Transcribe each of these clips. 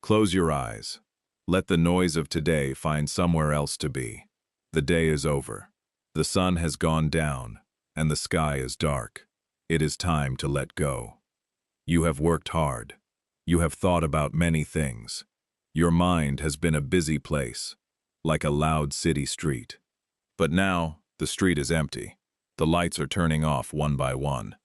Close your eyes. Let the noise of today find somewhere else to be. The day is over. The sun has gone down, and the sky is dark. It is time to let go. You have worked hard. You have thought about many things. Your mind has been a busy place, like a loud city street. But now, the street is empty. The lights are turning off one by one.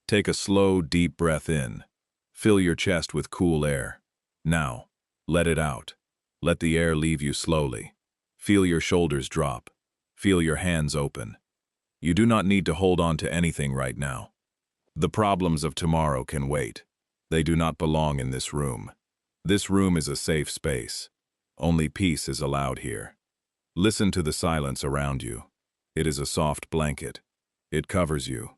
Take a slow, deep breath in. Fill your chest with cool air. Now, let it out. Let the air leave you slowly. Feel your shoulders drop. Feel your hands open. You do not need to hold on to anything right now. The problems of tomorrow can wait. They do not belong in this room. This room is a safe space. Only peace is allowed here. Listen to the silence around you. It is a soft blanket. It covers you.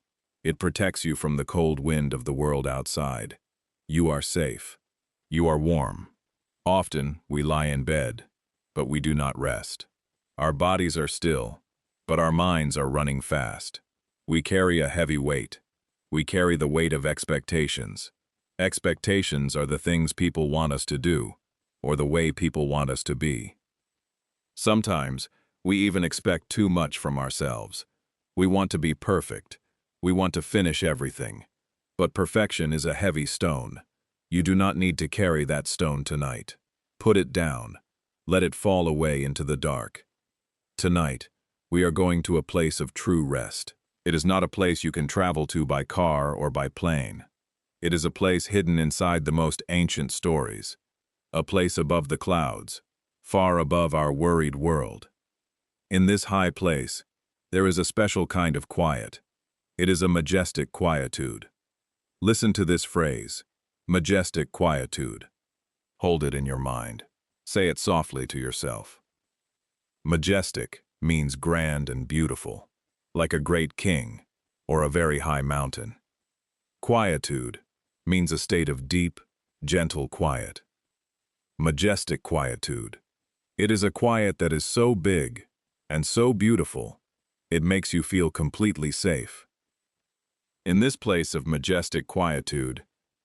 It protects you from the cold wind of the world outside. You are safe. You are warm. Often, we lie in bed, but we do not rest. Our bodies are still, but our minds are running fast. We carry a heavy weight. We carry the weight of expectations. Expectations are the things people want us to do, or the way people want us to be. Sometimes, we even expect too much from ourselves. We want to be perfect. We want to finish everything. But perfection is a heavy stone. You do not need to carry that stone tonight. Put it down. Let it fall away into the dark. Tonight, we are going to a place of true rest. It is not a place you can travel to by car or by plane. It is a place hidden inside the most ancient stories. A place above the clouds, far above our worried world. In this high place, there is a special kind of quiet. It is a majestic quietude. Listen to this phrase, majestic quietude. Hold it in your mind. Say it softly to yourself. Majestic means grand and beautiful, like a great king or a very high mountain. Quietude means a state of deep, gentle quiet. Majestic quietude. It is a quiet that is so big and so beautiful, it makes you feel completely safe. In this place of majestic quietude,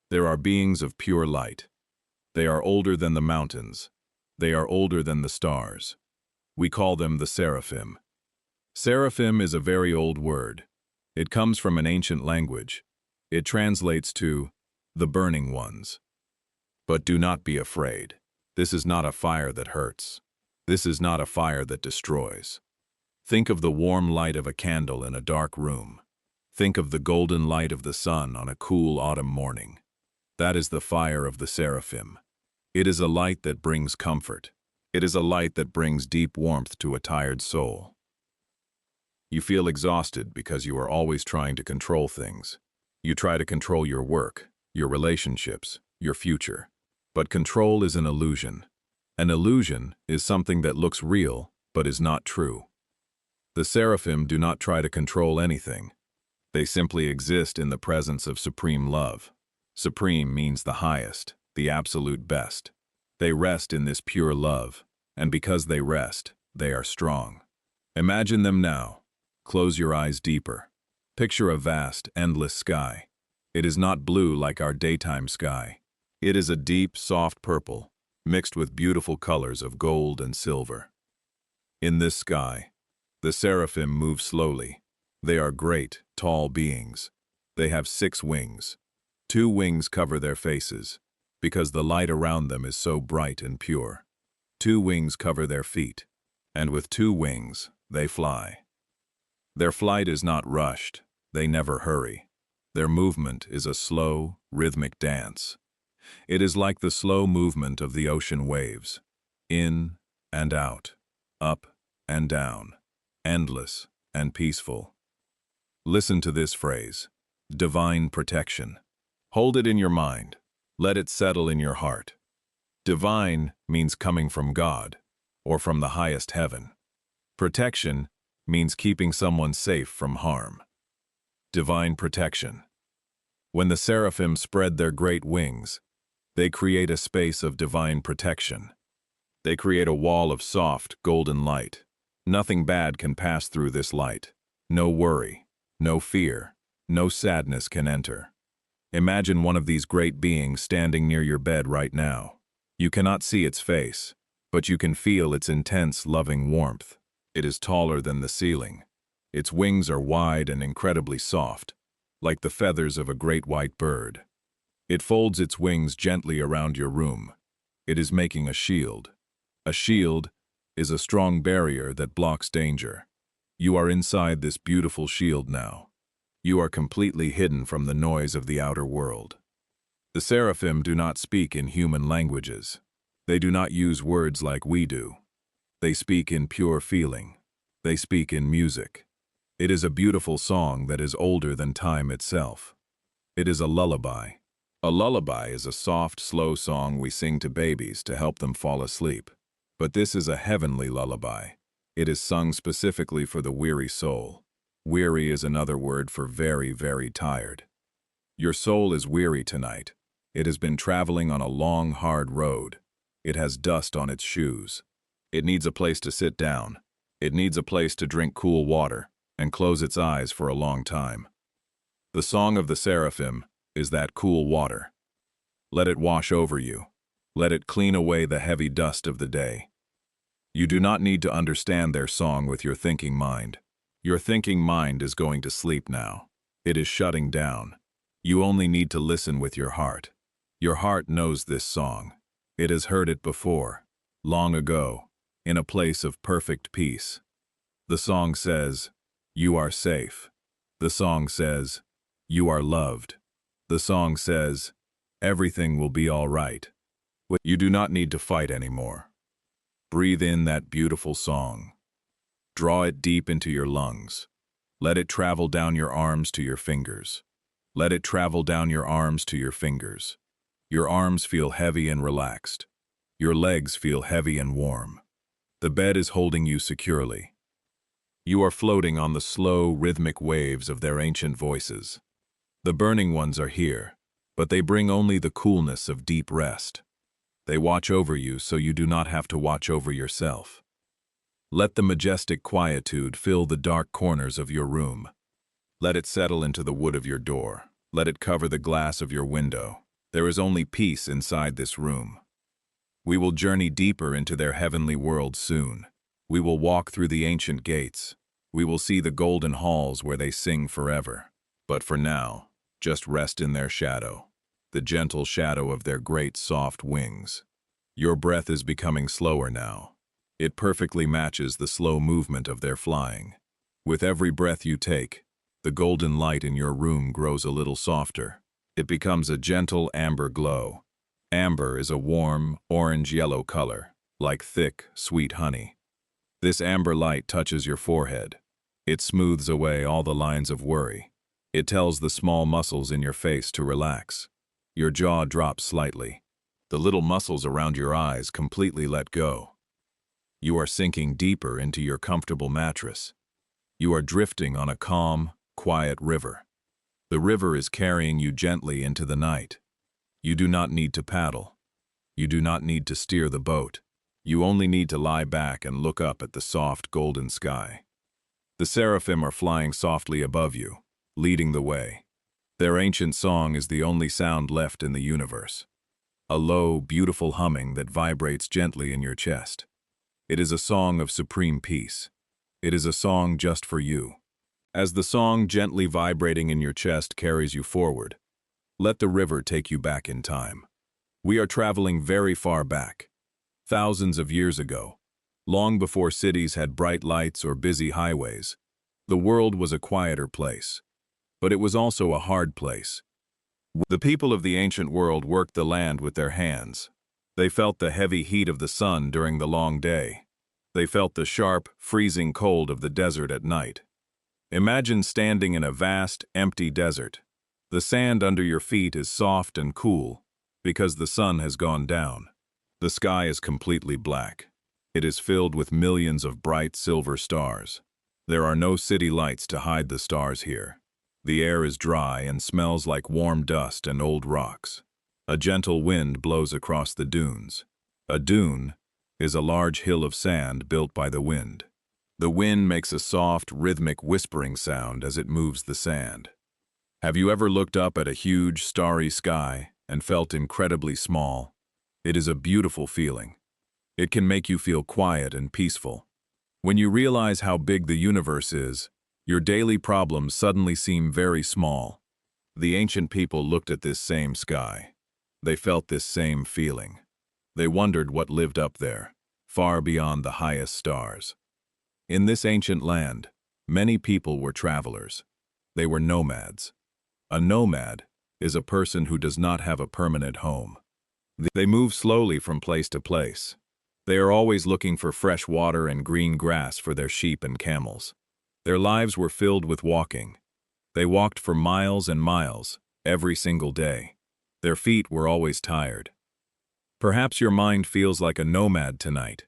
there are beings of pure light. They are older than the mountains. They are older than the stars. We call them the Seraphim. Seraphim is a very old word. It comes from an ancient language. It translates to the burning ones. But do not be afraid. This is not a fire that hurts. This is not a fire that destroys. Think of the warm light of a candle in a dark room. Think of the golden light of the sun on a cool autumn morning. That is the fire of the Seraphim. It is a light that brings comfort. It is a light that brings deep warmth to a tired soul. You feel exhausted because you are always trying to control things. You try to control your work, your relationships, your future. But control is an illusion. An illusion is something that looks real but is not true. The Seraphim do not try to control anything. They simply exist in the presence of supreme love. Supreme means the highest, the absolute best. They rest in this pure love, and because they rest, they are strong. Imagine them now. Close your eyes deeper. Picture a vast, endless sky. It is not blue like our daytime sky. It is a deep, soft purple, mixed with beautiful colors of gold and silver. In this sky, the Seraphim move slowly. They are great, tall beings. They have 6 wings. 2 wings cover their faces, because the light around them is so bright and pure. 2 wings cover their feet, and with 2 wings, they fly. Their flight is not rushed. They never hurry. Their movement is a slow, rhythmic dance. It is like the slow movement of the ocean waves, in and out, up and down, endless and peaceful. Listen to this phrase, divine protection. Hold it in your mind. Let it settle in your heart. Divine means coming from God, or from the highest heaven. Protection means keeping someone safe from harm. Divine protection. When the Seraphim spread their great wings, they create a space of divine protection. They create a wall of soft, golden light. Nothing bad can pass through this light. No worry, no fear, no sadness can enter. Imagine one of these great beings standing near your bed right now. You cannot see its face, but you can feel its intense, loving warmth. It is taller than the ceiling. Its wings are wide and incredibly soft, like the feathers of a great white bird. It folds its wings gently around your room. It is making a shield. A shield is a strong barrier that blocks danger. You are inside this beautiful shield now. You are completely hidden from the noise of the outer world. The Seraphim do not speak in human languages. They do not use words like we do. They speak in pure feeling. They speak in music. It is a beautiful song that is older than time itself. It is a lullaby. A lullaby is a soft, slow song we sing to babies to help them fall asleep. But this is a heavenly lullaby. It is sung specifically for the weary soul. Weary is another word for very, very tired. Your soul is weary tonight. It has been traveling on a long, hard road. It has dust on its shoes. It needs a place to sit down. It needs a place to drink cool water and close its eyes for a long time. The song of the Seraphim is that cool water. Let it wash over you. Let it clean away the heavy dust of the day. You do not need to understand their song with your thinking mind. Your thinking mind is going to sleep now. It is shutting down. You only need to listen with your heart. Your heart knows this song. It has heard it before, long ago, in a place of perfect peace. The song says, "You are safe." The song says, "You are loved." The song says, "Everything will be all right." You do not need to fight anymore. Breathe in that beautiful song. Draw it deep into your lungs. Let it travel down your arms to your fingers. Let it travel down your arms to your fingers. Your arms feel heavy and relaxed. Your legs feel heavy and warm. The bed is holding you securely. You are floating on the slow, rhythmic waves of their ancient voices. The burning ones are here, but they bring only the coolness of deep rest. They watch over you so you do not have to watch over yourself. Let the majestic quietude fill the dark corners of your room. Let it settle into the wood of your door. Let it cover the glass of your window. There is only peace inside this room. We will journey deeper into their heavenly world soon. We will walk through the ancient gates. We will see the golden halls where they sing forever. But for now, just rest in their shadow, the gentle shadow of their great soft wings. Your breath is becoming slower now. It perfectly matches the slow movement of their flying. With every breath you take, the golden light in your room grows a little softer. It becomes a gentle amber glow. Amber is a warm, orange-yellow color, like thick, sweet honey. This amber light touches your forehead. It smooths away all the lines of worry. It tells the small muscles in your face to relax. Your jaw drops slightly. The little muscles around your eyes completely let go. You are sinking deeper into your comfortable mattress. You are drifting on a calm, quiet river. The river is carrying you gently into the night. You do not need to paddle. You do not need to steer the boat. You only need to lie back and look up at the soft, golden sky. The seraphim are flying softly above you, leading the way. Their ancient song is the only sound left in the universe. A low, beautiful humming that vibrates gently in your chest. It is a song of supreme peace. It is a song just for you. As the song gently vibrating in your chest carries you forward, let the river take you back in time. We are traveling very far back, thousands of years ago, long before cities had bright lights or busy highways. The world was a quieter place, but it was also a hard place. The people of the ancient world worked the land with their hands. They felt the heavy heat of the sun during the long day. They felt the sharp, freezing cold of the desert at night. Imagine standing in a vast, empty desert. The sand under your feet is soft and cool because the sun has gone down. The sky is completely black. It is filled with millions of bright silver stars. There are no city lights to hide the stars here. The air is dry and smells like warm dust and old rocks. A gentle wind blows across the dunes. A dune is a large hill of sand built by the wind. The wind makes a soft, rhythmic whispering sound as it moves the sand. Have you ever looked up at a huge, starry sky and felt incredibly small? It is a beautiful feeling. It can make you feel quiet and peaceful. When you realize how big the universe is, your daily problems suddenly seem very small. The ancient people looked at this same sky. They felt this same feeling. They wondered what lived up there, far beyond the highest stars. In this ancient land, many people were travelers. They were nomads. A nomad is a person who does not have a permanent home. They move slowly from place to place. They are always looking for fresh water and green grass for their sheep and camels. Their lives were filled with walking. They walked for miles and miles, every single day. Their feet were always tired. Perhaps your mind feels like a nomad tonight.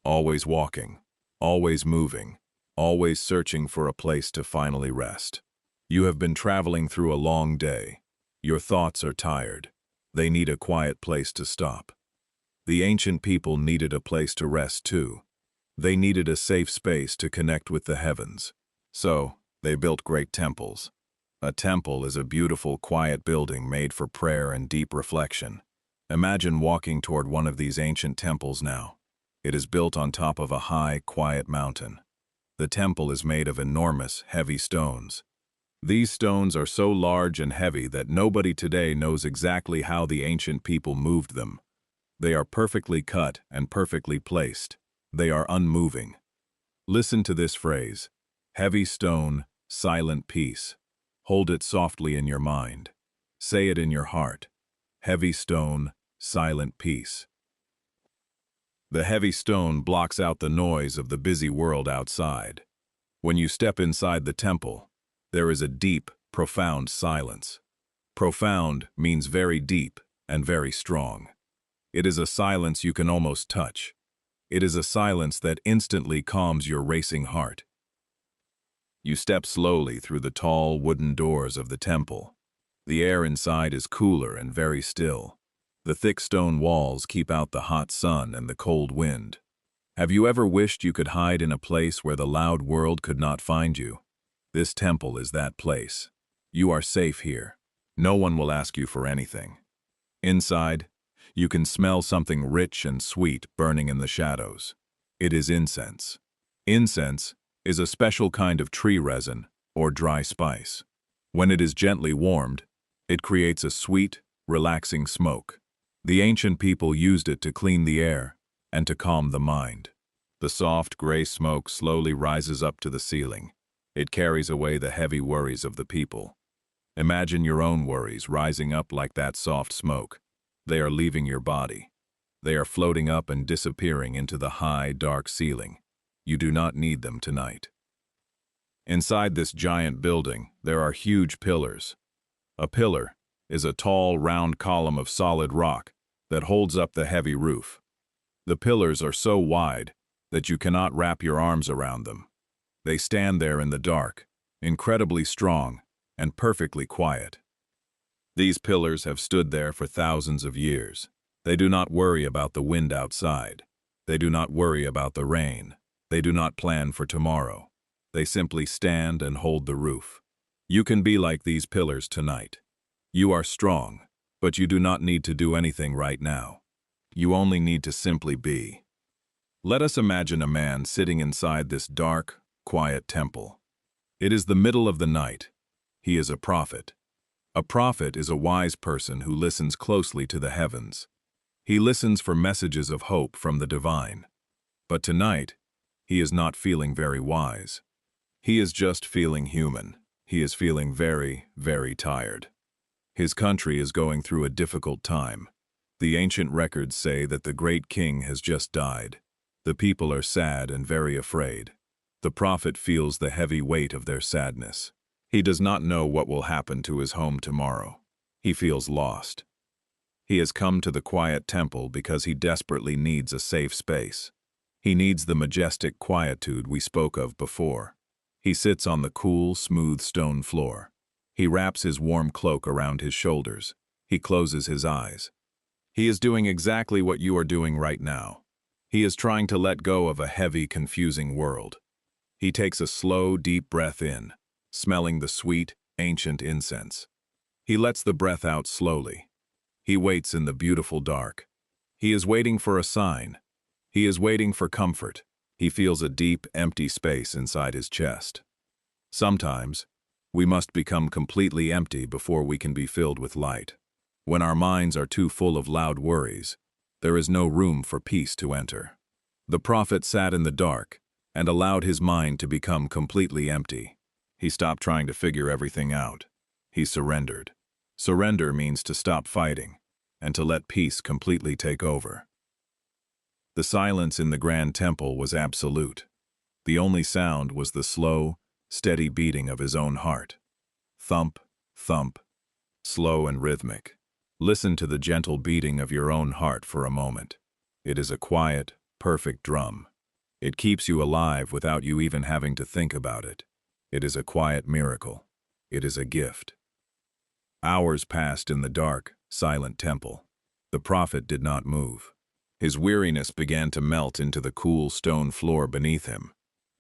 Always walking, always moving, always searching for a place to finally rest. You have been traveling through a long day. Your thoughts are tired. They need a quiet place to stop. The ancient people needed a place to rest too. They needed a safe space to connect with the heavens. So, they built great temples. A temple is a beautiful, quiet building made for prayer and deep reflection. Imagine walking toward one of these ancient temples now. It is built on top of a high, quiet mountain. The temple is made of enormous, heavy stones. These stones are so large and heavy that nobody today knows exactly how the ancient people moved them. They are perfectly cut and perfectly placed. They are unmoving. Listen to this phrase: heavy stone, silent peace. Hold it softly in your mind. Say it in your heart. Heavy stone, silent peace. The heavy stone blocks out the noise of the busy world outside. When you step inside the temple, there is a deep, profound silence. Profound means very deep and very strong. It is a silence you can almost touch. It is a silence that instantly calms your racing heart. You step slowly through the tall wooden doors of the temple. The air inside is cooler and very still. The thick stone walls keep out the hot sun and the cold wind. Have you ever wished you could hide in a place where the loud world could not find you? This temple is that place. You are safe here. No one will ask you for anything. Inside, you can smell something rich and sweet burning in the shadows. It is incense. Incense is a special kind of tree resin or dry spice. When it is gently warmed, it creates a sweet, relaxing smoke. The ancient people used it to clean the air and to calm the mind. The soft gray smoke slowly rises up to the ceiling. It carries away the heavy worries of the people. Imagine your own worries rising up like that soft smoke. They are leaving your body. They are floating up and disappearing into the high, dark ceiling. You do not need them tonight. Inside this giant building, there are huge pillars. A pillar is a tall, round column of solid rock that holds up the heavy roof. The pillars are so wide that you cannot wrap your arms around them. They stand there in the dark, incredibly strong and perfectly quiet. These pillars have stood there for thousands of years. They do not worry about the wind outside. They do not worry about the rain. They do not plan for tomorrow. They simply stand and hold the roof. You can be like these pillars tonight. You are strong, but you do not need to do anything right now. You only need to simply be. Let us imagine a man sitting inside this dark, quiet temple. It is the middle of the night. He is a prophet. A prophet is a wise person who listens closely to the heavens. He listens for messages of hope from the divine. But tonight, he is not feeling very wise. He is just feeling human. He is feeling very, very tired. His country is going through a difficult time. The ancient records say that the great king has just died. The people are sad and very afraid. The prophet feels the heavy weight of their sadness. He does not know what will happen to his home tomorrow. He feels lost. He has come to the quiet temple because he desperately needs a safe space. He needs the majestic quietude we spoke of before. He sits on the cool, smooth stone floor. He wraps his warm cloak around his shoulders. He closes his eyes. He is doing exactly what you are doing right now. He is trying to let go of a heavy, confusing world. He takes a slow, deep breath in, smelling the sweet, ancient incense. He lets the breath out slowly. He waits in the beautiful dark. He is waiting for a sign. He is waiting for comfort. He feels a deep, empty space inside his chest. Sometimes, we must become completely empty before we can be filled with light. When our minds are too full of loud worries, there is no room for peace to enter. The prophet sat in the dark and allowed his mind to become completely empty. He stopped trying to figure everything out. He surrendered. Surrender means to stop fighting and to let peace completely take over. The silence in the grand temple was absolute. The only sound was the slow, steady beating of his own heart. Thump, thump, slow and rhythmic. Listen to the gentle beating of your own heart for a moment. It is a quiet, perfect drum. It keeps you alive without you even having to think about it. It is a quiet miracle. It is a gift. Hours passed in the dark, silent temple. The prophet did not move. His weariness began to melt into the cool stone floor beneath him.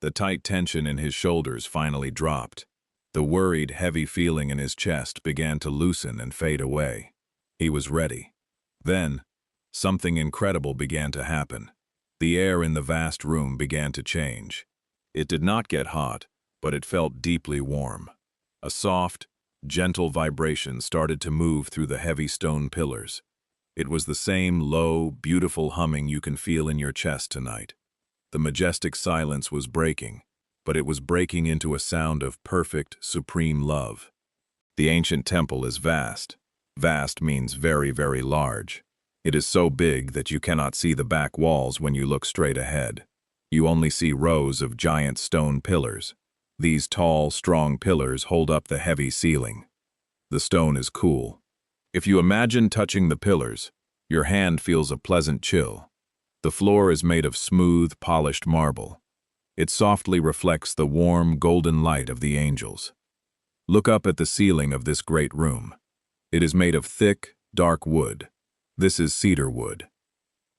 The tight tension in his shoulders finally dropped. The worried, heavy feeling in his chest began to loosen and fade away. He was ready. Then, something incredible began to happen. The air in the vast room began to change. It did not get hot, but it felt deeply warm. A soft, gentle vibration started to move through the heavy stone pillars. It was the same low, beautiful humming you can feel in your chest tonight. The majestic silence was breaking, but it was breaking into a sound of perfect, supreme love. The ancient temple is vast. Vast means very, very large. It is so big that you cannot see the back walls when you look straight ahead. You only see rows of giant stone pillars. These tall, strong pillars hold up the heavy ceiling. The stone is cool. If you imagine touching the pillars, your hand feels a pleasant chill. The floor is made of smooth, polished marble. It softly reflects the warm, golden light of the angels. Look up at the ceiling of this great room. It is made of thick, dark wood. This is cedar wood.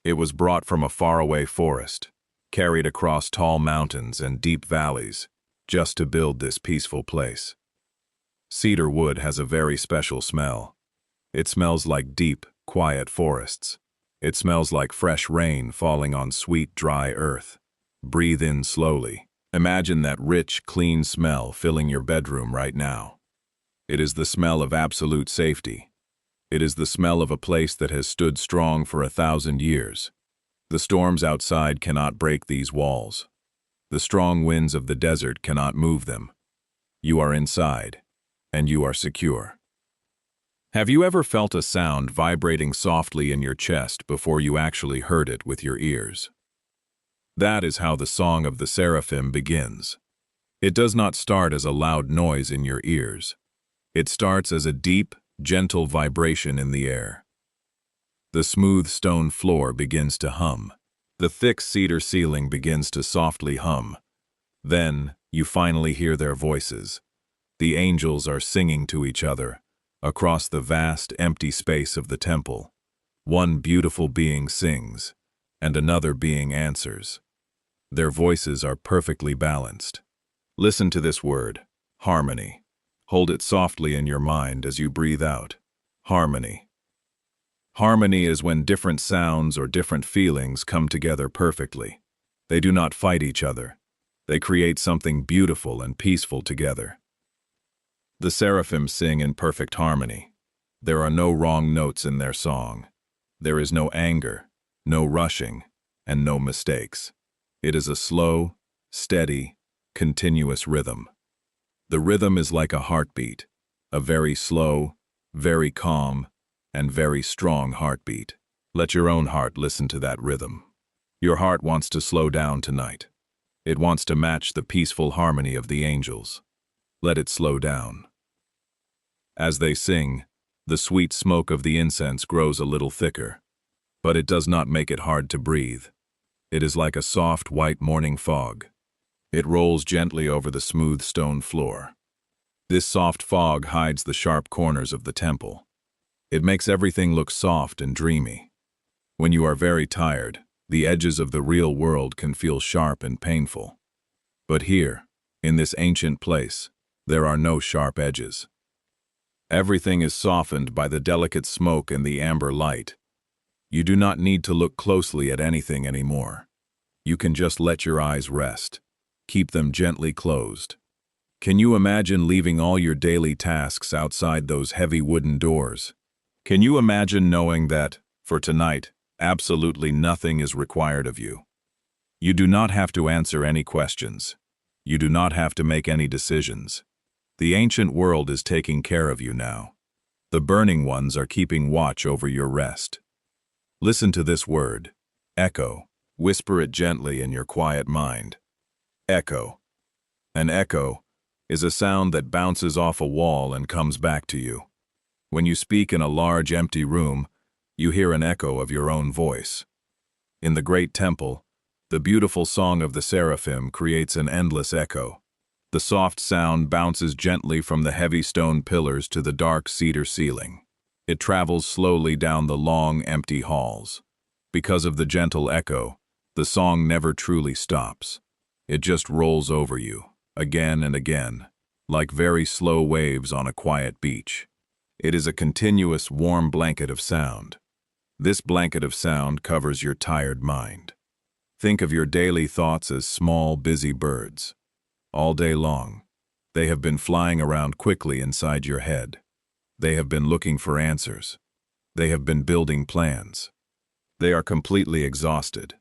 It was brought from a faraway forest, carried across tall mountains and deep valleys, just to build this peaceful place. Cedar wood has a very special smell. It smells like deep, quiet forests. It smells like fresh rain falling on sweet, dry earth. Breathe in slowly. Imagine that rich, clean smell filling your bedroom right now. It is the smell of absolute safety. It is the smell of a place that has stood strong for 1,000 years. The storms outside cannot break these walls. The strong winds of the desert cannot move them. You are inside, and you are secure. Have you ever felt a sound vibrating softly in your chest before you actually heard it with your ears? That is how the song of the Seraphim begins. It does not start as a loud noise in your ears. It starts as a deep, gentle vibration in the air. The smooth stone floor begins to hum. The thick cedar ceiling begins to softly hum. Then, you finally hear their voices. The angels are singing to each other across the vast, empty space of the temple. One beautiful being sings, and another being answers. Their voices are perfectly balanced. Listen to this word, harmony. Hold it softly in your mind as you breathe out. Harmony. Harmony is when different sounds or different feelings come together perfectly. They do not fight each other. They create something beautiful and peaceful together. The seraphim sing in perfect harmony. There are no wrong notes in their song. There is no anger, no rushing, and no mistakes. It is a slow, steady, continuous rhythm. The rhythm is like a heartbeat, a very slow, very calm, and very strong heartbeat. Let your own heart listen to that rhythm. Your heart wants to slow down tonight. It wants to match the peaceful harmony of the angels. Let it slow down. As they sing, the sweet smoke of the incense grows a little thicker, but it does not make it hard to breathe. It is like a soft, white morning fog. It rolls gently over the smooth stone floor. This soft fog hides the sharp corners of the temple. It makes everything look soft and dreamy. When you are very tired, the edges of the real world can feel sharp and painful. But here, in this ancient place, there are no sharp edges. Everything is softened by the delicate smoke and the amber light. You do not need to look closely at anything anymore. You can just let your eyes rest. Keep them gently closed. Can you imagine leaving all your daily tasks outside those heavy wooden doors? Can you imagine knowing that, for tonight, absolutely nothing is required of you? You do not have to answer any questions. You do not have to make any decisions. The ancient world is taking care of you now. The burning ones are keeping watch over your rest. Listen to this word, echo. Whisper it gently in your quiet mind. Echo. An echo is a sound that bounces off a wall and comes back to you. When you speak in a large empty room, you hear an echo of your own voice. In the great temple, the beautiful song of the Seraphim creates an endless echo. The soft sound bounces gently from the heavy stone pillars to the dark cedar ceiling. It travels slowly down the long, empty halls. Because of the gentle echo, the song never truly stops. It just rolls over you, again and again, like very slow waves on a quiet beach. It is a continuous, warm blanket of sound. This blanket of sound covers your tired mind. Think of your daily thoughts as small, busy birds. All day long, they have been flying around quickly inside your head. They have been looking for answers. They have been building plans. They are completely exhausted.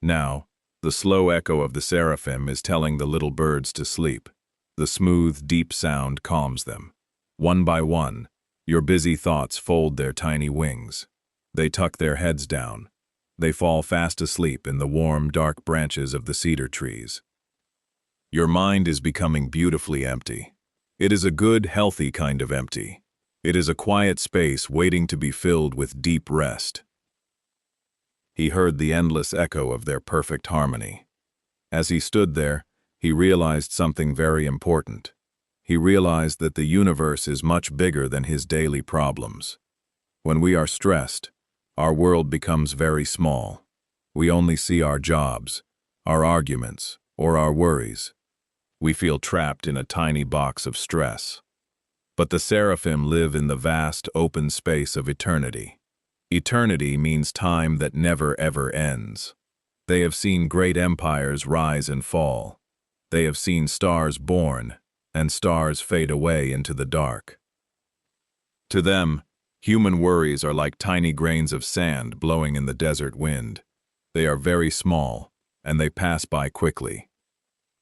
Now, the slow echo of the Seraphim is telling the little birds to sleep. The smooth, deep sound calms them. One by one, your busy thoughts fold their tiny wings. They tuck their heads down. They fall fast asleep in the warm, dark branches of the cedar trees. Your mind is becoming beautifully empty. It is a good, healthy kind of empty. It is a quiet space waiting to be filled with deep rest. He heard the endless echo of their perfect harmony. As he stood there, he realized something very important. He realized that the universe is much bigger than his daily problems. When we are stressed, our world becomes very small. We only see our jobs, our arguments, or our worries. We feel trapped in a tiny box of stress. But the Seraphim live in the vast, open space of eternity. Eternity means time that never ever ends. They have seen great empires rise and fall. They have seen stars born and stars fade away into the dark. To them, human worries are like tiny grains of sand blowing in the desert wind. They are very small, and they pass by quickly.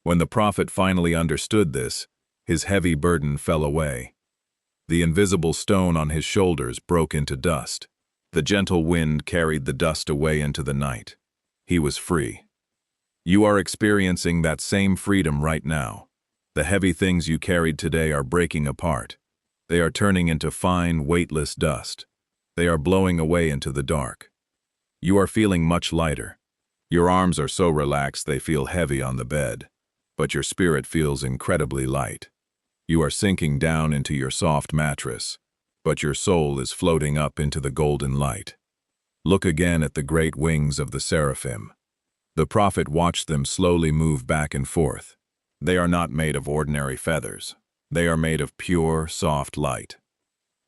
When the prophet finally understood this, his heavy burden fell away. The invisible stone on his shoulders broke into dust. The gentle wind carried the dust away into the night. He was free. You are experiencing that same freedom right now. The heavy things you carried today are breaking apart. They are turning into fine, weightless dust. They are blowing away into the dark. You are feeling much lighter. Your arms are so relaxed they feel heavy on the bed, but your spirit feels incredibly light. You are sinking down into your soft mattress, but your soul is floating up into the golden light. Look again at the great wings of the Seraphim. The prophet watched them slowly move back and forth. They are not made of ordinary feathers. They are made of pure, soft light.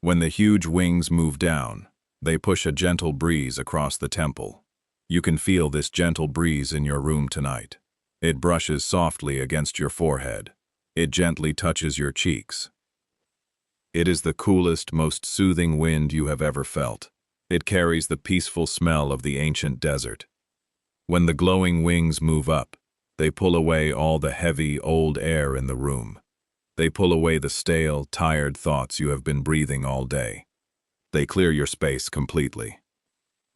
When the huge wings move down, they push a gentle breeze across the temple. You can feel this gentle breeze in your room tonight. It brushes softly against your forehead. It gently touches your cheeks. It is the coolest, most soothing wind you have ever felt. It carries the peaceful smell of the ancient desert. When the glowing wings move up, they pull away all the heavy, old air in the room. They pull away the stale, tired thoughts you have been breathing all day. They clear your space completely.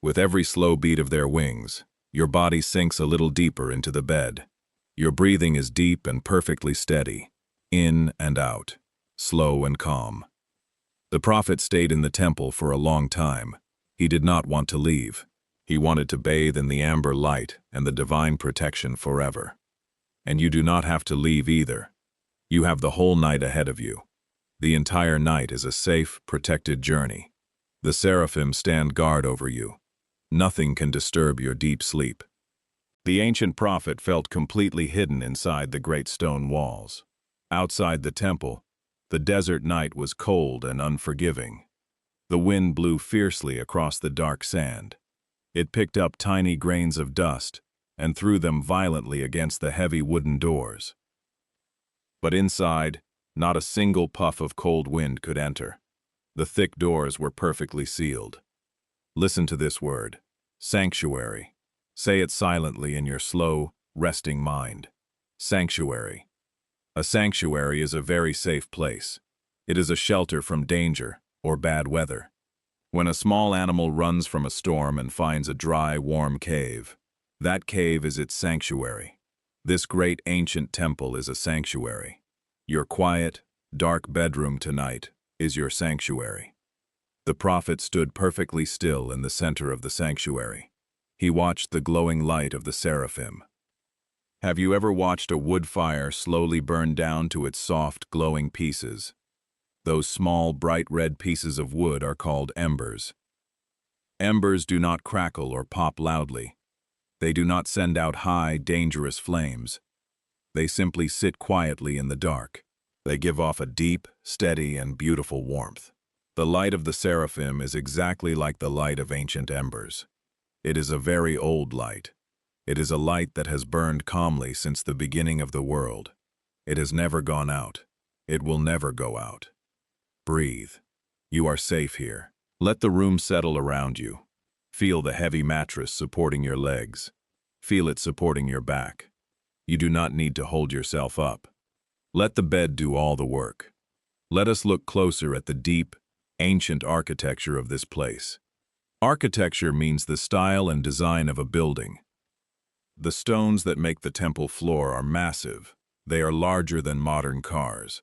With every slow beat of their wings, your body sinks a little deeper into the bed. Your breathing is deep and perfectly steady, in and out, slow and calm. The prophet stayed in the temple for a long time. He did not want to leave. He wanted to bathe in the amber light and the divine protection forever. And you do not have to leave either. You have the whole night ahead of you. The entire night is a safe, protected journey. The Seraphim stand guard over you. Nothing can disturb your deep sleep. The ancient prophet felt completely hidden inside the great stone walls. Outside the temple, the desert night was cold and unforgiving. The wind blew fiercely across the dark sand. It picked up tiny grains of dust and threw them violently against the heavy wooden doors. But inside, not a single puff of cold wind could enter. The thick doors were perfectly sealed. Listen to this word, sanctuary. Say it silently in your slow, resting mind. Sanctuary. A sanctuary is a very safe place. It is a shelter from danger or bad weather. When a small animal runs from a storm and finds a dry, warm cave, that cave is its sanctuary. This great ancient temple is a sanctuary. Your quiet, dark bedroom tonight is your sanctuary. The prophet stood perfectly still in the center of the sanctuary. He watched the glowing light of the seraphim. Have you ever watched a wood fire slowly burn down to its soft, glowing pieces? Those small, bright red pieces of wood are called embers. Embers do not crackle or pop loudly. They do not send out high, dangerous flames. They simply sit quietly in the dark. They give off a deep, steady, and beautiful warmth. The light of the seraphim is exactly like the light of ancient embers. It is a very old light. It is a light that has burned calmly since the beginning of the world. It has never gone out. It will never go out. Breathe. You are safe here. Let the room settle around you. Feel the heavy mattress supporting your legs. Feel it supporting your back. You do not need to hold yourself up. Let the bed do all the work. Let us look closer at the deep, ancient architecture of this place. Architecture means the style and design of a building. The stones that make the temple floor are massive. They are larger than modern cars.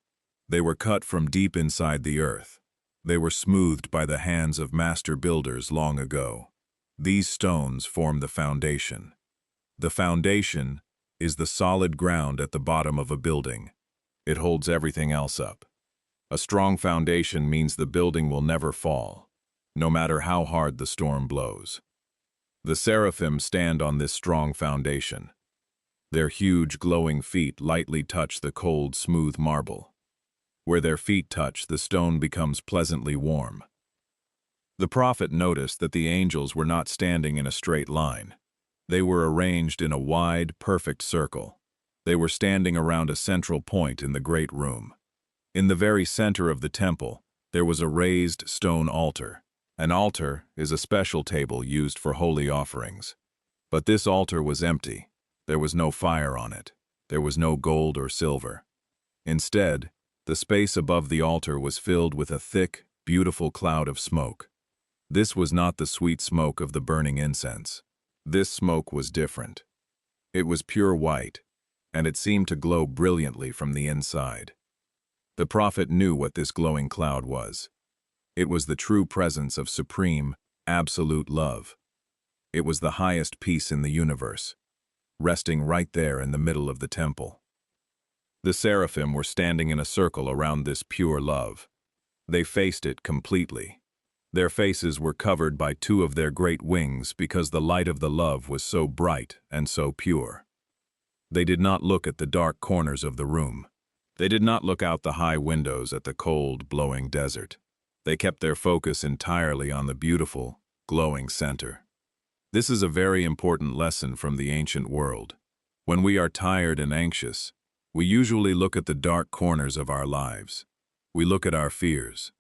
They were cut from deep inside the earth. They were smoothed by the hands of master builders long ago. These stones form the foundation. The foundation is the solid ground at the bottom of a building. It holds everything else up. A strong foundation means the building will never fall, no matter how hard the storm blows. The seraphim stand on this strong foundation. Their huge, glowing feet lightly touch the cold, smooth marble. Where their feet touch, the stone becomes pleasantly warm. The prophet noticed that the angels were not standing in a straight line. They were arranged in a wide, perfect circle. They were standing around a central point in the great room. In the very center of the temple, there was a raised stone altar. An altar is a special table used for holy offerings. But this altar was empty. There was no fire on it. There was no gold or silver. Instead, the space above the altar was filled with a thick, beautiful cloud of smoke. This was not the sweet smoke of the burning incense. This smoke was different. It was pure white, and it seemed to glow brilliantly from the inside. The prophet knew what this glowing cloud was. It was the true presence of supreme, absolute love. It was the highest peace in the universe, resting right there in the middle of the temple. The seraphim were standing in a circle around this pure love. They faced it completely. Their faces were covered by two of their great wings because the light of the love was so bright and so pure. They did not look at the dark corners of the room. They did not look out the high windows at the cold, blowing desert. They kept their focus entirely on the beautiful, glowing center. This is a very important lesson from the ancient world. When we are tired and anxious, we usually look at the dark corners of our lives. We look at our fears.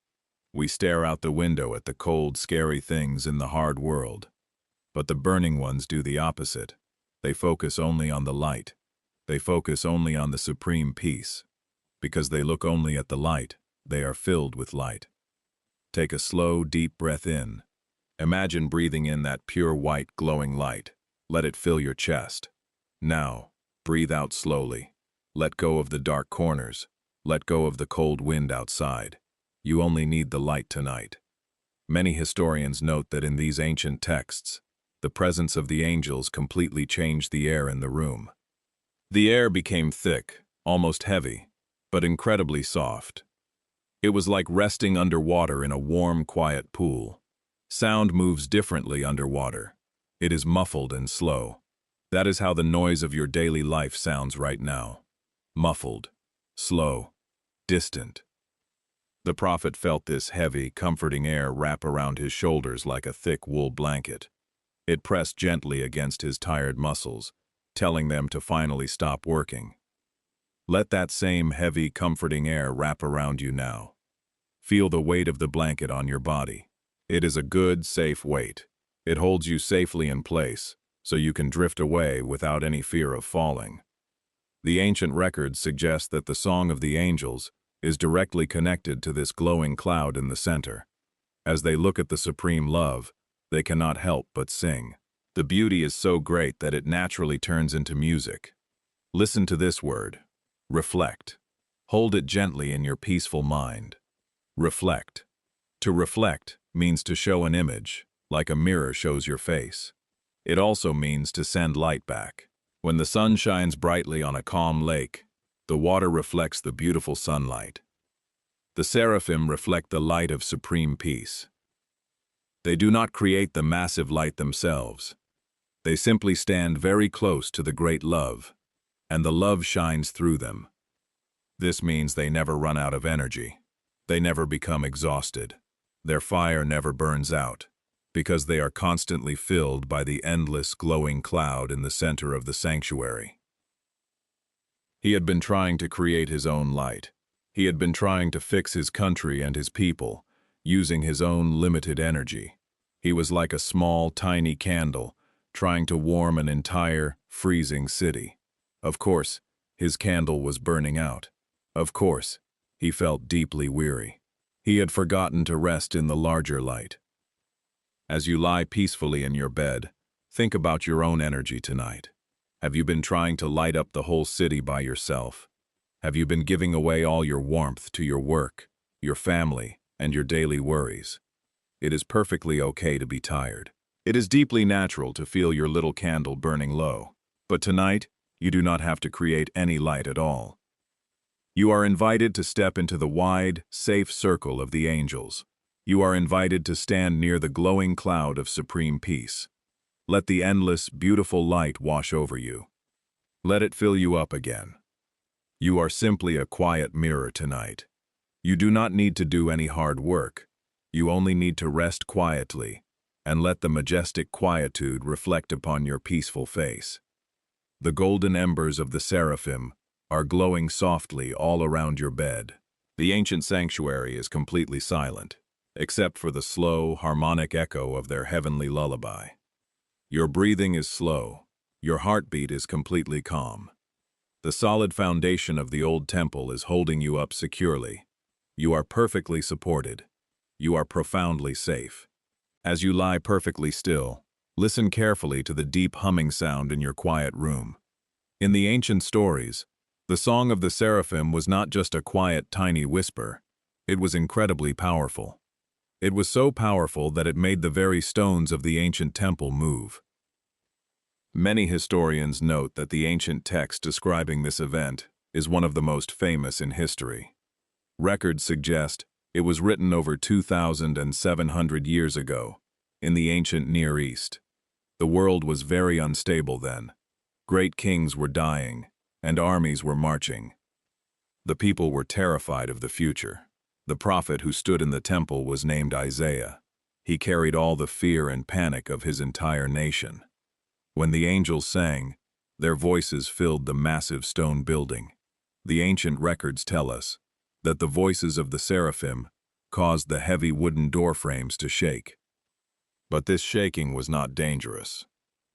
We stare out the window at the cold, scary things in the hard world. But the burning ones do the opposite. They focus only on the light. They focus only on the supreme peace. Because they look only at the light, they are filled with light. Take a slow, deep breath in. Imagine breathing in that pure white, glowing light. Let it fill your chest. Now, breathe out slowly. Let go of the dark corners. Let go of the cold wind outside. You only need the light tonight. Many historians note that in these ancient texts, the presence of the angels completely changed the air in the room. The air became thick, almost heavy, but incredibly soft. It was like resting underwater in a warm, quiet pool. Sound moves differently underwater. It is muffled and slow. That is how the noise of your daily life sounds right now. Muffled, slow, distant. The prophet felt this heavy, comforting air wrap around his shoulders like a thick wool blanket. It pressed gently against his tired muscles, telling them to finally stop working. Let that same heavy, comforting air wrap around you now. Feel the weight of the blanket on your body. It is a good, safe weight. It holds you safely in place, so you can drift away without any fear of falling. The ancient records suggest that the song of the angels is directly connected to this glowing cloud in the center. As they look at the supreme love, they cannot help but sing. The beauty is so great that it naturally turns into music. Listen to this word: reflect. Hold it gently in your peaceful mind. Reflect. To reflect means to show an image, like a mirror shows your face. It also means to send light back. When the sun shines brightly on a calm lake, the water reflects the beautiful sunlight. The seraphim reflect the light of supreme peace. They do not create the massive light themselves. They simply stand very close to the great love, and the love shines through them. This means they never run out of energy. They never become exhausted. Their fire never burns out, because they are constantly filled by the endless glowing cloud in the center of the sanctuary. He had been trying to create his own light. He had been trying to fix his country and his people, using his own limited energy. He was like a small, tiny candle, trying to warm an entire, freezing city. Of course, his candle was burning out. Of course, he felt deeply weary. He had forgotten to rest in the larger light. As you lie peacefully in your bed, think about your own energy tonight. Have you been trying to light up the whole city by yourself? Have you been giving away all your warmth to your work, your family, and your daily worries? It is perfectly okay to be tired. It is deeply natural to feel your little candle burning low. But tonight, you do not have to create any light at all. You are invited to step into the wide, safe circle of the angels. You are invited to stand near the glowing cloud of supreme peace. Let the endless, beautiful light wash over you. Let it fill you up again. You are simply a quiet mirror tonight. You do not need to do any hard work. You only need to rest quietly and let the majestic quietude reflect upon your peaceful face. The golden embers of the seraphim are glowing softly all around your bed. The ancient sanctuary is completely silent, except for the slow, harmonic echo of their heavenly lullaby. Your breathing is slow. Your heartbeat is completely calm. The solid foundation of the old temple is holding you up securely. You are perfectly supported. You are profoundly safe. As you lie perfectly still, listen carefully to the deep humming sound in your quiet room. In the ancient stories, the song of the seraphim was not just a quiet, tiny whisper. It was incredibly powerful. It was so powerful that it made the very stones of the ancient temple move. Many historians note that the ancient text describing this event is one of the most famous in history. Records suggest it was written over 2,700 years ago, in the ancient Near East. The world was very unstable then. Great kings were dying, and armies were marching. The people were terrified of the future. The prophet who stood in the temple was named Isaiah. He carried all the fear and panic of his entire nation. When the angels sang, their voices filled the massive stone building. The ancient records tell us that the voices of the seraphim caused the heavy wooden door frames to shake. But this shaking was not dangerous.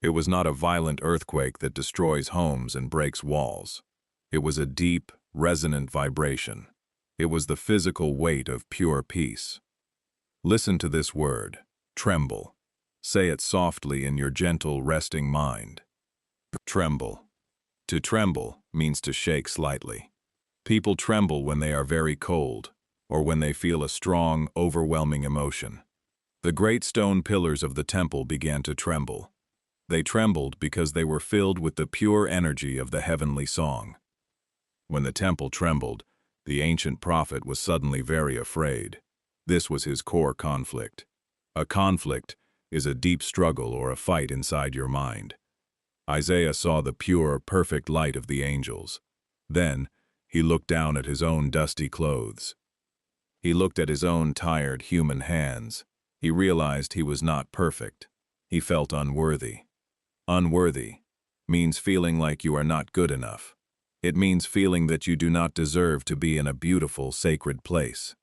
It was not a violent earthquake that destroys homes and breaks walls. It was a deep, resonant vibration. It was the physical weight of pure peace. Listen to this word: tremble. Say it softly in your gentle, resting mind. Tremble. To tremble means to shake slightly. People tremble when they are very cold, or when they feel a strong, overwhelming emotion. The great stone pillars of the temple began to tremble. They trembled because they were filled with the pure energy of the heavenly song. When the temple trembled, the ancient prophet was suddenly very afraid. This was his core conflict. A conflict is a deep struggle or a fight inside your mind. Isaiah saw the pure, perfect light of the angels. Then, he looked down at his own dusty clothes. He looked at his own tired human hands. He realized he was not perfect. He felt unworthy. Unworthy means feeling like you are not good enough. It means feeling that you do not deserve to be in a beautiful, sacred place.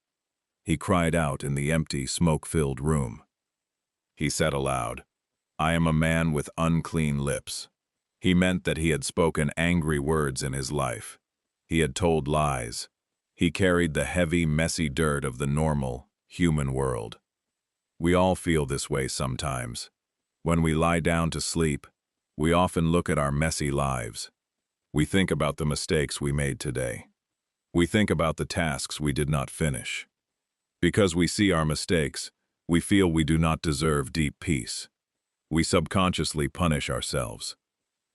He cried out in the empty, smoke-filled room. He said aloud, "I am a man with unclean lips." He meant that he had spoken angry words in his life. He had told lies. He carried the heavy, messy dirt of the normal, human world. We all feel this way sometimes. When we lie down to sleep, we often look at our messy lives. We think about the mistakes we made today. We think about the tasks we did not finish. Because we see our mistakes, we feel we do not deserve deep peace. We subconsciously punish ourselves.